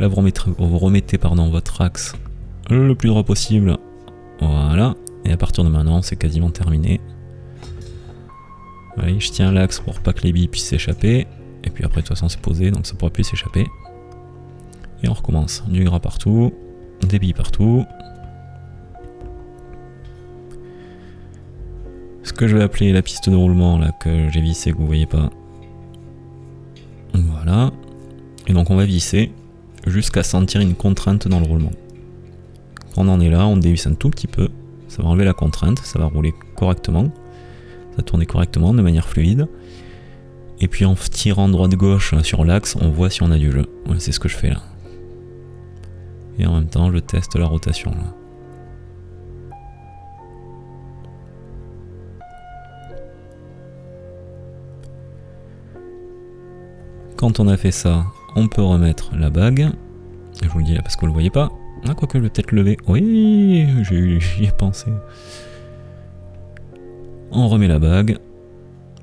Là vous remettez votre axe le plus droit possible. Voilà. Et à partir de maintenant, c'est quasiment terminé. Allez, je tiens l'axe pour pas que les billes puissent s'échapper. Et puis après, de toute façon, c'est posé, donc ça pourra plus s'échapper. Et on recommence. Du gras partout, des billes partout. Ce que je vais appeler la piste de roulement, là, que j'ai vissé, que vous voyez pas. Voilà. Et donc on va visser jusqu'à sentir une contrainte dans le roulement. Quand on en est là, on dévisse un tout petit peu. Ça va enlever la contrainte, ça va rouler correctement. Ça va tourner correctement, de manière fluide. Et puis en tirant droite-gauche sur l'axe, on voit si on a du jeu. Ouais, c'est ce que je fais là. Et en même temps, je teste la rotation là. Quand on a fait ça, on peut remettre la bague. Je vous le dis là parce que vous le voyez pas. Ah, quoique je vais peut-être lever. Oui, j'y ai pensé. On remet la bague.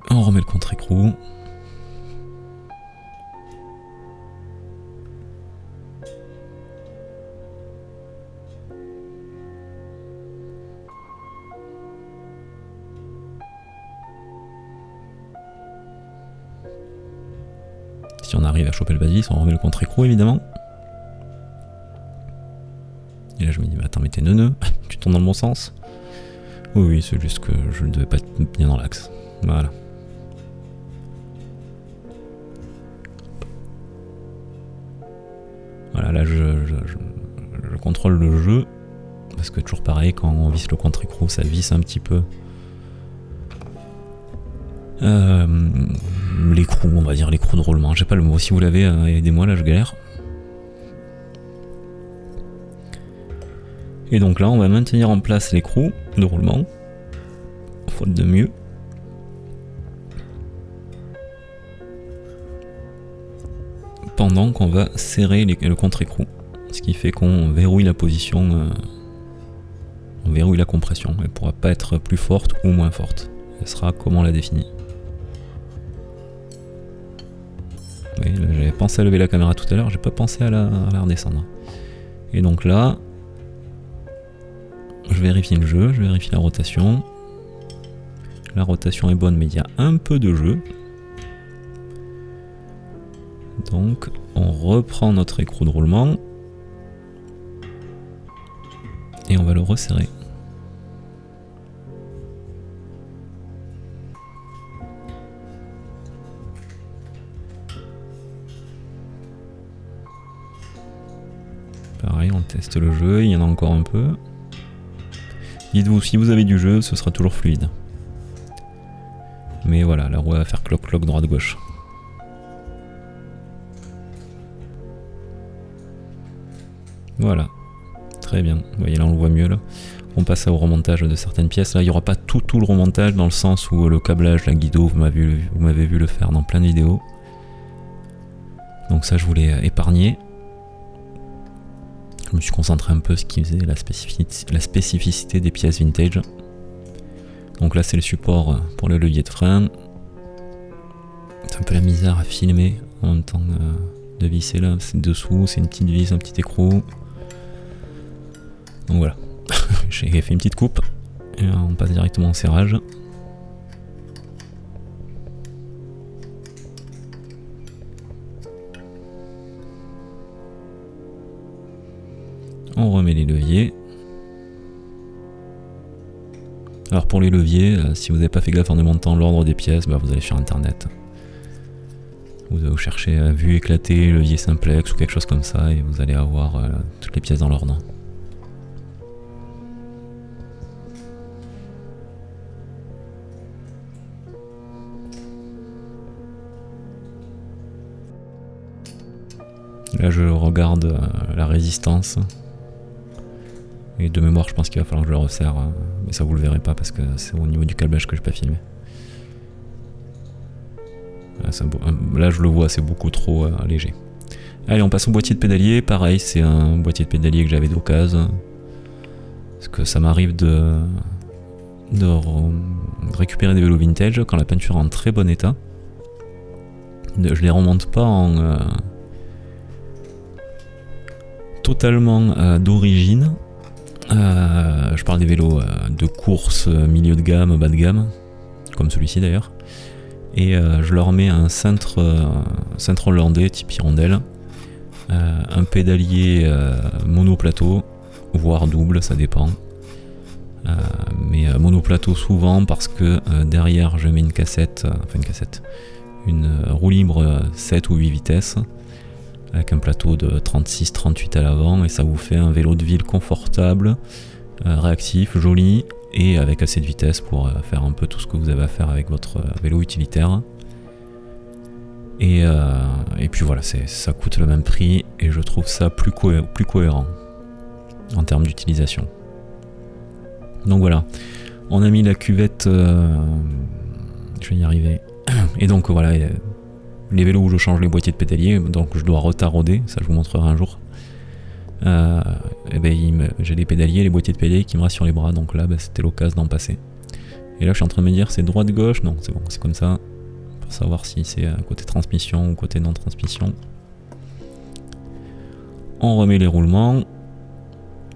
On remet le contre-écrou. Si on arrive à choper le basis, on remet le contre-écrou évidemment. Et là je me dis, mais attends, mais t'es neuneux, tu tournes dans le bon sens. Oui, c'est juste que je ne devais pas être bien dans l'axe. Voilà. Voilà, là je contrôle le jeu. Parce que toujours pareil, quand on visse le contre-écrou, ça visse un petit peu l'écrou, on va dire l'écrou de roulement. J'ai pas le mot, si vous l'avez, aidez-moi, là je galère. Et donc là, on va maintenir en place l'écrou de roulement, faute de mieux. Pendant qu'on va serrer le contre-écrou. Ce qui fait qu'on verrouille la position, on verrouille la compression. Elle ne pourra pas être plus forte ou moins forte. Elle sera comme on l'a défini. Oui, là j'avais pensé à lever la caméra tout à l'heure, j'ai pas pensé à la redescendre. Et donc là, je vérifie le jeu, je vérifie la rotation. La rotation est bonne, mais il y a un peu de jeu. Donc, on reprend notre écrou de roulement. Et on va le resserrer. Pareil, on teste le jeu, il y en a encore un peu. Dites-vous, si vous avez du jeu, ce sera toujours fluide. Mais voilà, la roue va faire cloc-cloc droite-gauche. Voilà, très bien. Vous voyez, là on le voit mieux là. On passe au remontage de certaines pièces. Là, il n'y aura pas tout le remontage dans le sens où le câblage, la guido, vous m'avez vu le faire dans plein de vidéos. Donc ça, je voulais épargner. Je me suis concentré un peu sur ce qui faisait la spécificité des pièces vintage. Donc là, c'est le support pour le levier de frein. C'est un peu la misère à filmer en même temps de visser là. C'est dessous, c'est une petite vis, un petit écrou. Donc voilà. J'ai fait une petite coupe. Et on passe directement au serrage. On remet les leviers. Alors pour les leviers, si vous n'avez pas fait gaffe en démontant l'ordre des pièces, bah vous allez sur internet. Vous cherchez vue éclatée, levier simplex ou quelque chose comme ça et vous allez avoir toutes les pièces dans l'ordre. Là je regarde la résistance. Et de mémoire, je pense qu'il va falloir que je le resserre, mais ça vous le verrez pas parce que c'est au niveau du câblage que je n'ai pas filmé. Là, je le vois, c'est beaucoup trop léger. Allez, on passe au boîtier de pédalier. Pareil, c'est un boîtier de pédalier que j'avais d'occasion. Parce que ça m'arrive de récupérer des vélos vintage quand la peinture est en très bon état. Je les remonte pas en totalement d'origine. Je parle des vélos de course milieu de gamme, bas de gamme, comme celui-ci d'ailleurs. Et je leur mets un cintre hollandais type hirondelle, un pédalier monoplateau, voire double, ça dépend. Mais monoplateau souvent parce que derrière je mets une roue libre 7 ou 8 vitesses avec un plateau de 36-38 à l'avant, et ça vous fait un vélo de ville confortable, réactif, joli et avec assez de vitesse pour faire un peu tout ce que vous avez à faire avec votre vélo utilitaire. Et puis voilà, ça coûte le même prix et je trouve ça plus cohérent en termes d'utilisation. Donc voilà, on a mis la cuvette, je vais y arriver, et donc voilà, les vélos où je change les boîtiers de pédalier, donc je dois retarauder, ça je vous montrerai un jour. J'ai les pédaliers, les boîtiers de pédalier qui me restent sur les bras, donc là c'était l'occasion d'en passer. Et là je suis en train de me dire c'est droite-gauche, non c'est bon, c'est comme ça, pour savoir si c'est côté transmission ou côté non-transmission. On remet les roulements,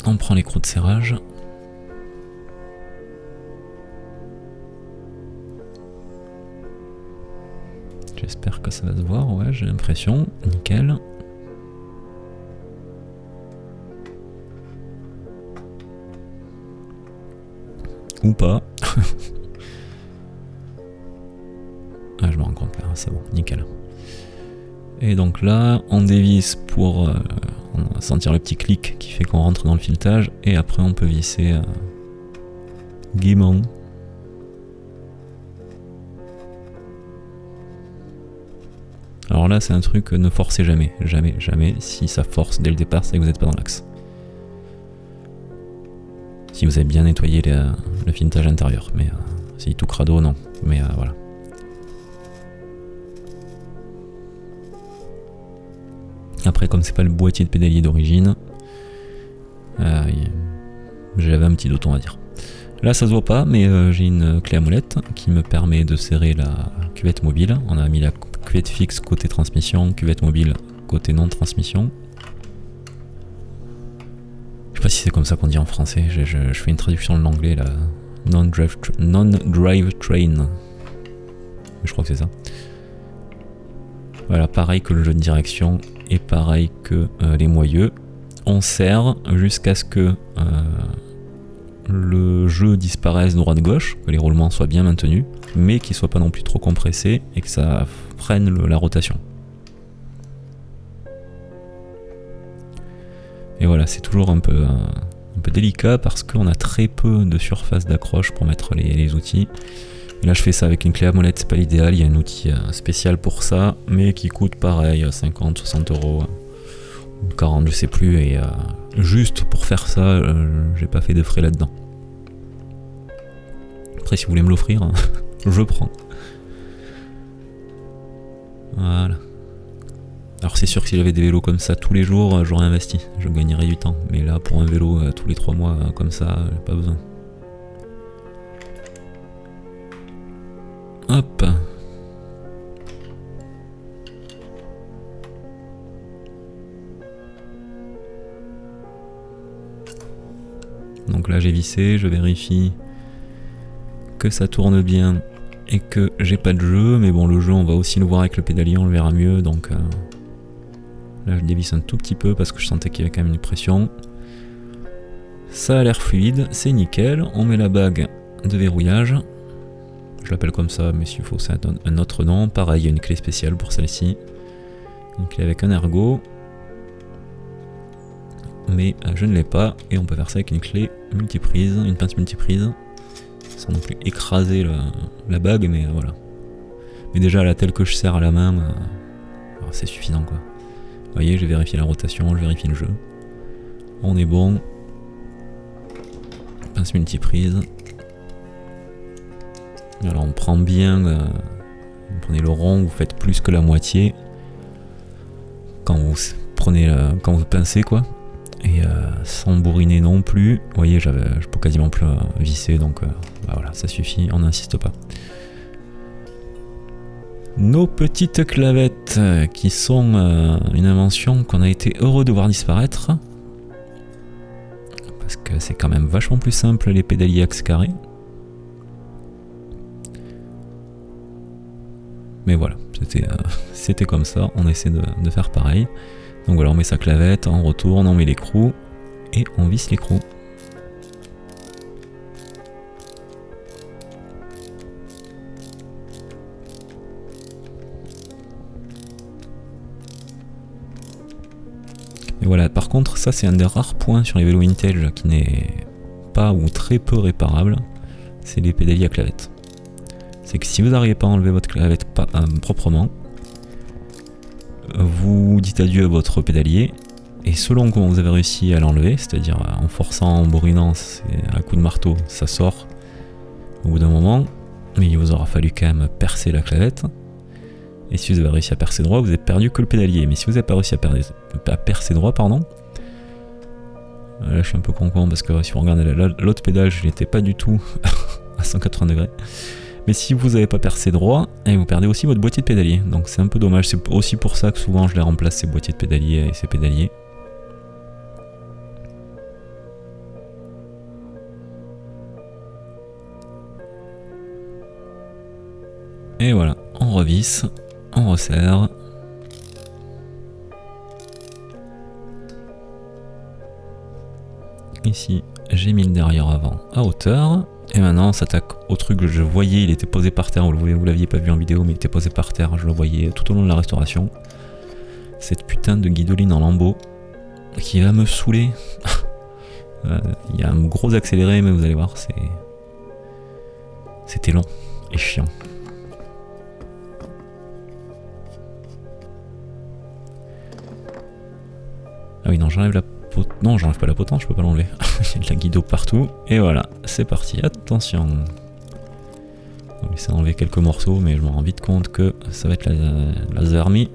on prend les crocs de serrage. J'espère que ça va se voir, ouais, j'ai l'impression. Nickel. Ou pas. Ah, je me rends compte là, c'est bon, nickel. Et donc là, on dévisse pour sentir le petit clic qui fait qu'on rentre dans le filetage. Et après, on peut visser gaiement. Alors là, c'est un truc, ne forcez jamais, jamais, jamais. Si ça force dès le départ, c'est que vous n'êtes pas dans l'axe. Si vous avez bien nettoyé le filetage intérieur, mais si tout crado, non. Mais voilà. Après, comme c'est pas le boîtier de pédalier d'origine, j'avais un petit doute, on va dire. Là, ça se voit pas, mais j'ai une clé à molette qui me permet de serrer la cuvette mobile. On a mis la cuvette fixe côté transmission, cuvette mobile côté non-transmission. Je sais pas si c'est comme ça qu'on dit en français, je fais une traduction de l'anglais là. Non-drive train. Je crois que c'est ça. Voilà, pareil que le jeu de direction et pareil que les moyeux. On serre jusqu'à ce que le jeu disparaisse droite-gauche, que les roulements soient bien maintenus, mais qu'ils ne soient pas non plus trop compressés et que ça freine la rotation. Et voilà, c'est toujours un peu délicat parce qu'on a très peu de surface d'accroche pour mettre les outils. Et là je fais ça avec une clé à molette, c'est pas l'idéal, il y a un outil spécial pour ça, mais qui coûte pareil 50, 60 euros, 40 je sais plus, et juste pour faire ça, j'ai pas fait de frais là-dedans. Après si vous voulez me l'offrir, je prends. Voilà. Alors c'est sûr que si j'avais des vélos comme ça tous les jours, j'aurais investi, je gagnerais du temps. Mais là pour un vélo tous les 3 mois comme ça, j'ai pas besoin. Hop. Donc là j'ai vissé, je vérifie que ça tourne bien et que j'ai pas de jeu, mais bon le jeu on va aussi le voir avec le pédalier, on le verra mieux, donc là je dévisse un tout petit peu parce que je sentais qu'il y avait quand même une pression. Ça a l'air fluide, c'est nickel, on met la bague de verrouillage, je l'appelle comme ça mais s'il faut ça donne un autre nom, pareil il y a une clé spéciale pour celle-ci, une clé avec un ergot, mais je ne l'ai pas et on peut faire ça avec une clé multiprise, une pince multiprise, sans non plus écraser la bague, mais voilà. Mais déjà à la telle que je serre à la main, c'est suffisant quoi. Vous voyez, j'ai vérifié la rotation, je vérifie le jeu. On est bon. Pince multiprise. Alors on prend bien, vous prenez le rond, vous faites plus que la moitié quand vous pincez quoi. Et sans bourriner non plus. Vous voyez, je peux quasiment plus visser, donc voilà, ça suffit, on n'insiste pas. Nos petites clavettes qui sont une invention qu'on a été heureux de voir disparaître. Parce Donc c'est quand même vachement plus simple les pédaliers axe carré. Mais voilà, c'était comme ça, on essaie de faire pareil. Donc voilà, on met sa clavette, on retourne, on met l'écrou et on visse l'écrou. Et voilà, par contre, ça c'est un des rares points sur les vélos vintage qui n'est pas ou très peu réparable, c'est les pédaliers à clavette. C'est que si vous n'arrivez pas à enlever votre clavette proprement, vous dites adieu à votre pédalier, et selon comment vous avez réussi à l'enlever, c'est-à-dire en forçant, en bourrinant, à coup de marteau, ça sort au bout d'un moment, mais il vous aura fallu quand même percer la clavette. Et si vous avez réussi à percer droit, vous n'avez perdu que le pédalier. Mais si vous n'avez pas réussi à percer droit, pardon, là je suis un peu con parce que si vous regardez l'autre pédale, je n'étais pas du tout à 180 degrés. Mais si vous n'avez pas percé droit, vous perdez aussi votre boîtier de pédalier. Donc c'est un peu dommage. C'est aussi pour ça que souvent je les remplace, ces boîtiers de pédalier et ces pédaliers. Et voilà, on revisse, on resserre. Ici, j'ai mis le derrière avant à hauteur. Et maintenant, on s'attaque au truc que je voyais, il était posé par terre, vous l'aviez pas vu en vidéo, mais il était posé par terre, je le voyais tout au long de la restauration. Cette putain de guidoline en lambeaux qui va me saouler. Il y a un gros accéléré, mais vous allez voir, c'était long et chiant. Ah oui, non, j'enlève la potence. Non, j'enlève pas la potence, je peux pas l'enlever. Il y a de la guido partout. Et voilà, c'est parti. Attention. On va laisser enlever quelques morceaux, mais je me rends vite compte que ça va être la zermie.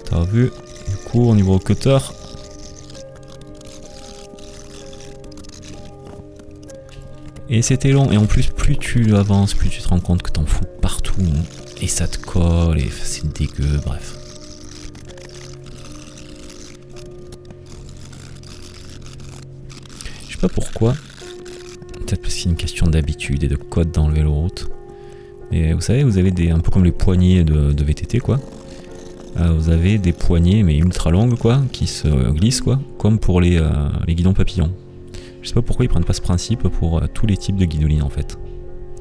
T'as vu? Du coup, au niveau cutter. Et c'était long. Et en plus, plus tu avances, plus tu te rends compte que t'en fous partout. Et ça te colle, et c'est dégueu, bref. Je sais pas pourquoi, peut-être parce que c'est une question d'habitude et de code dans le vélo route. Et vous savez, vous avez un peu comme les poignées de VTT quoi. Vous avez des poignées mais ultra longues quoi, qui se glissent quoi, comme pour les guidons papillons. Je sais pas pourquoi ils prennent pas ce principe pour tous les types de guidolines en fait.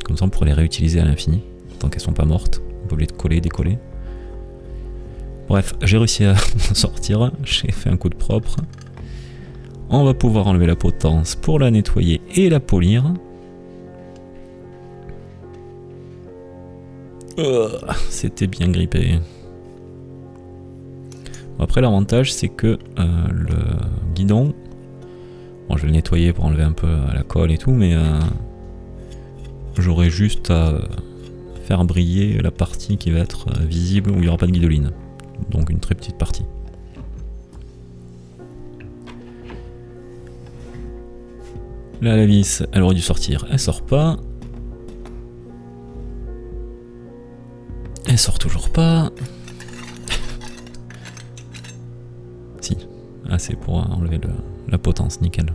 Comme ça on pourrait les réutiliser à l'infini, tant qu'elles sont pas mortes. On peut les coller, décoller. Bref, j'ai réussi à sortir, j'ai fait un coup de propre. On va pouvoir enlever la potence pour la nettoyer et la polir. C'était bien grippé. Bon, après l'avantage c'est que le guidon, bon je vais le nettoyer pour enlever un peu la colle et tout, mais j'aurai juste à faire briller la partie qui va être visible où il n'y aura pas de guidoline. Donc une très petite partie. Là la vis, elle aurait dû sortir, elle sort pas. Elle sort toujours pas. Si, assez pour enlever la potence, nickel.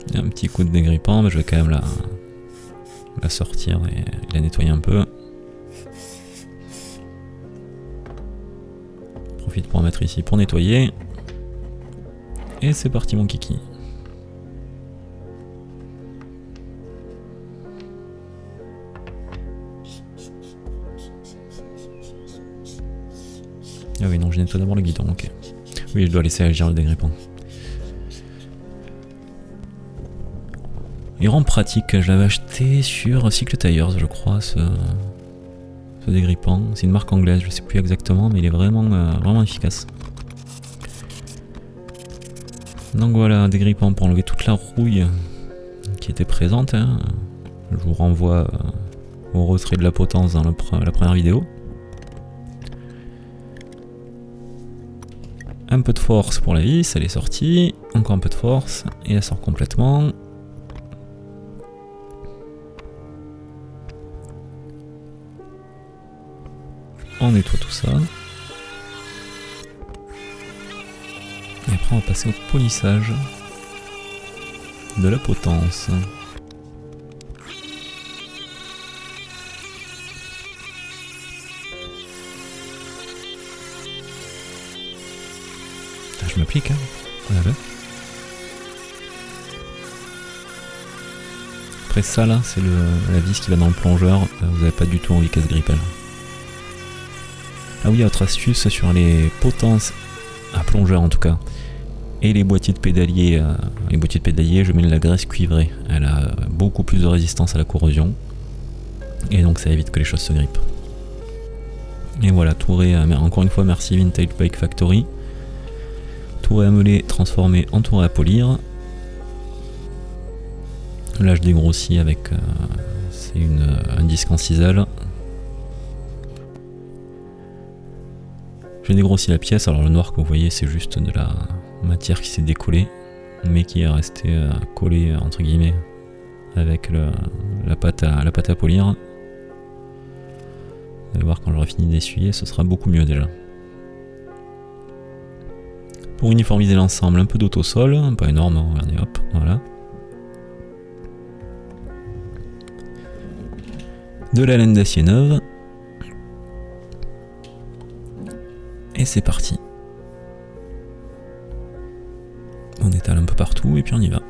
Il y a un petit coup de dégrippant, mais je vais quand même la sortir et la nettoyer un peu. Profite pour en mettre ici pour nettoyer. Et c'est parti mon kiki. Ah oui non, je nettoie d'abord le guidon, ok. Oui, je dois laisser agir le dégrippant. Il rend pratique, je l'avais acheté sur Cycle Tires je crois, ce dégrippant. C'est une marque anglaise, je sais plus exactement, mais il est vraiment efficace. Donc voilà, un dégrippant pour enlever toute la rouille qui était présente. Hein. Je vous renvoie au retrait de la potence dans la première vidéo. Un peu de force pour la vis, elle est sortie. Encore un peu de force et elle sort complètement. On nettoie tout ça. après on va passer au polissage de la potence. Putain, je m'applique, hein. Voilà. Après ça là, c'est la vis qui va dans le plongeur, vous n'avez pas du tout envie qu'elle se grippe elle. Ah oui, autre astuce sur les potences à plongeur en tout cas, et les boîtiers de pédalier, je mets de la graisse cuivrée, elle a beaucoup plus de résistance à la corrosion, et donc ça évite que les choses se grippent. Et voilà, touré, encore une fois merci Vintage Bike Factory, touré à meuler transformé en touré à polir. Là je dégrossis avec c'est un disque en ciselle. J'ai dégrossi la pièce, alors le noir que vous voyez c'est juste de la matière qui s'est décollée, mais qui est restée collée entre guillemets avec la pâte à polir. Vous allez voir quand j'aurai fini d'essuyer, ce sera beaucoup mieux déjà. Pour uniformiser l'ensemble, un peu d'autosol, pas énorme, regardez hop, voilà. De la laine d'acier neuve. Et c'est parti. On étale un peu partout et puis on y va.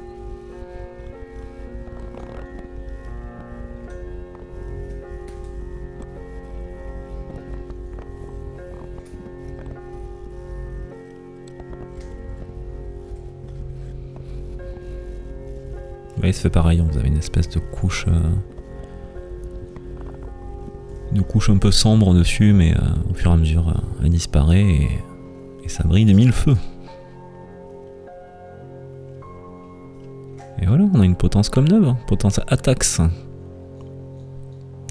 Bah, il se fait pareil, vous avez une espèce de couche un peu sombre dessus, mais au fur et à mesure elle disparaît et ça brille de mille feux. Et voilà, on a une potence comme neuve, potence Atax.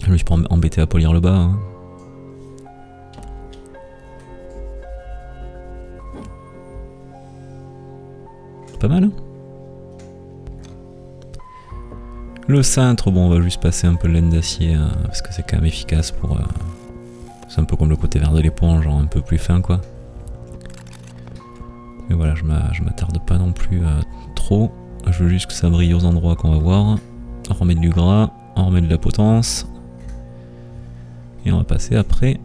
Je me suis pas embêté à polir le bas. Hein. Pas mal, hein. Le cintre, bon, on va juste passer un peu de laine d'acier parce que c'est quand même efficace pour. C'est un peu comme le côté vert de l'éponge, genre un peu plus fin quoi. Mais voilà, je m'attarde pas non plus trop. Je veux juste que ça brille aux endroits qu'on va voir. On remet du gras, on remet de la potence. Et on va passer après,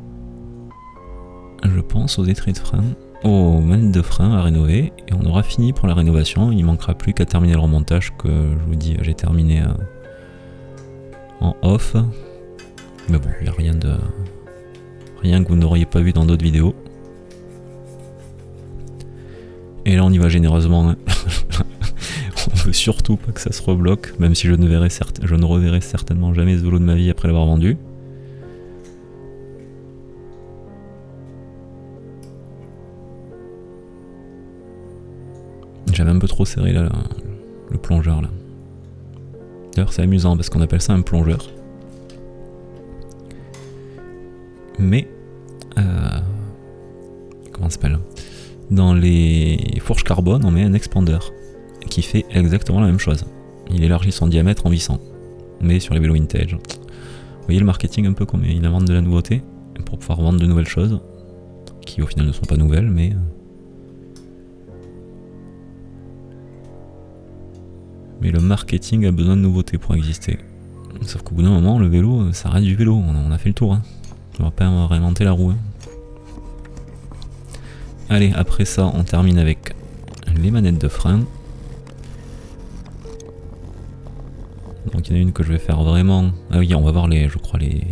je pense, aux étriers de frein, aux manettes de frein à rénover. Et on aura fini pour la rénovation. Il manquera plus qu'à terminer le remontage que je vous dis, j'ai terminé en off. Mais bon, il n'y a rien que vous n'auriez pas vu dans d'autres vidéos. Et là on y va généreusement. Hein. On veut surtout pas que ça se rebloque, même si je ne reverrai certainement jamais ce vélo de ma vie après l'avoir vendu. J'avais un peu trop serré là, le plongeur là. D'ailleurs c'est amusant parce qu'on appelle ça un plongeur. Mais comment ça s'appelle ? Dans les fourches carbone, on met un expandeur qui fait exactement la même chose. Il élargit son diamètre en vissant, mais sur les vélos vintage. Vous voyez le marketing un peu comme il invente de la nouveauté pour pouvoir vendre de nouvelles choses qui au final ne sont pas nouvelles, mais le marketing a besoin de nouveautés pour exister. Sauf qu'au bout d'un moment, le vélo, ça reste du vélo. On a fait le tour. Hein. On va pas réinventer la roue. Hein. Allez, après ça, on termine avec les manettes de frein. Donc il y en a une que je vais faire vraiment... Ah oui, on va voir je crois les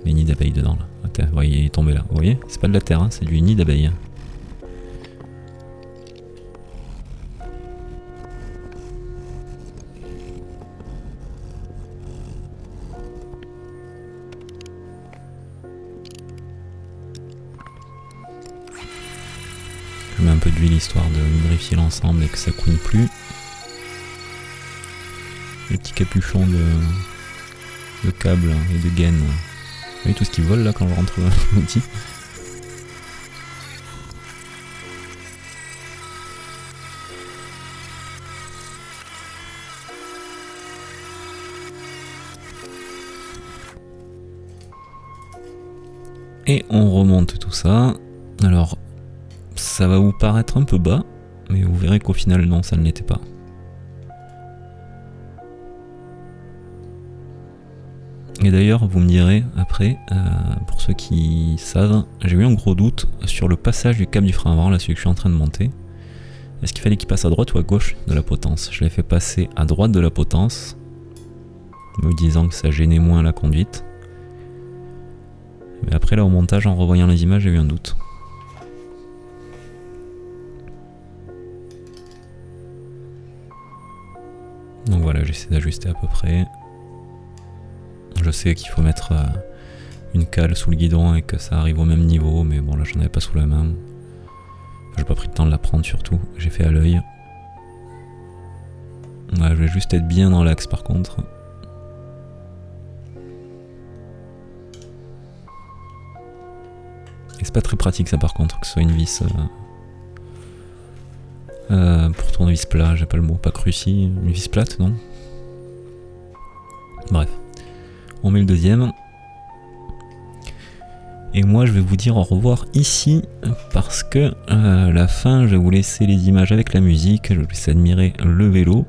nids d'abeilles dedans. Là. Attends, vous voyez, il est tombé là. Vous voyez ? C'est pas de la terre, hein, c'est du nid d'abeilles. Je mets un peu d'huile histoire de lubrifier l'ensemble et que ça couine plus. Les petits capuchons de câbles et de gaines. Vous voyez tout ce qui vole là quand je rentre dans l'outil. Et on remonte tout ça. Alors, ça va vous paraître un peu bas, mais vous verrez qu'au final non, ça ne l'était pas. Et d'ailleurs, vous me direz après, pour ceux qui savent, j'ai eu un gros doute sur le passage du câble du frein avant, là celui que je suis en train de monter. Est-ce qu'il fallait qu'il passe à droite ou à gauche de la potence? Je l'ai fait passer à droite de la potence, me disant que ça gênait moins la conduite. Mais après là au montage, en revoyant les images, j'ai eu un doute. Donc voilà, j'essaie d'ajuster à peu près. Je sais qu'il faut mettre une cale sous le guidon et que ça arrive au même niveau, mais bon là j'en avais pas sous la main. J'ai pas pris le temps de la prendre surtout, j'ai fait à l'œil. Ouais, je vais juste être bien dans l'axe par contre. Et c'est pas très pratique ça par contre, que ce soit une vis... pour tournevis plat, j'ai pas le mot, pas cruci, une vis plate non? Bref. On met le deuxième. Et moi je vais vous dire au revoir ici parce que la fin, je vais vous laisser les images avec la musique, je vais vous laisser admirer le vélo.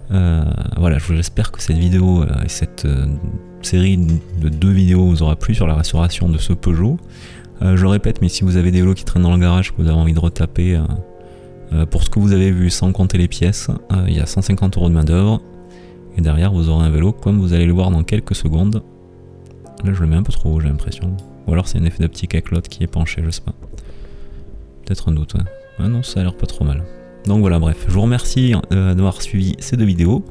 Voilà, j'espère que cette vidéo et cette série de 2 vidéos vous aura plu sur la restauration de ce Peugeot. Je répète, mais si vous avez des vélos qui traînent dans le garage, que vous avez envie de retaper pour ce que vous avez vu sans compter les pièces, il y a 150 € de main d'œuvre. Et derrière vous aurez un vélo comme vous allez le voir dans quelques secondes. Là je le mets un peu trop haut, j'ai l'impression. Ou alors c'est un effet d'optique avec l'autre qui est penché, je sais pas. Peut-être un doute, ouais. Ah non, ça a l'air pas trop mal. Donc voilà, bref, je vous remercie d'avoir suivi ces 2 vidéos.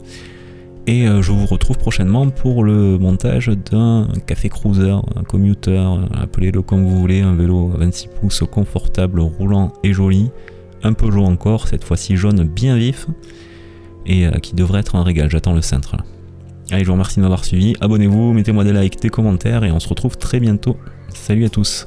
Et je vous retrouve prochainement pour le montage d'un café cruiser, un commuter, appelez-le comme vous voulez, un vélo 26 pouces confortable, roulant et joli. Un Peugeot encore, cette fois-ci jaune bien vif. Et qui devrait être un régal, j'attends le cintre là. Allez, je vous remercie de m'avoir suivi, abonnez-vous, mettez-moi des likes, des commentaires et on se retrouve très bientôt. Salut à tous.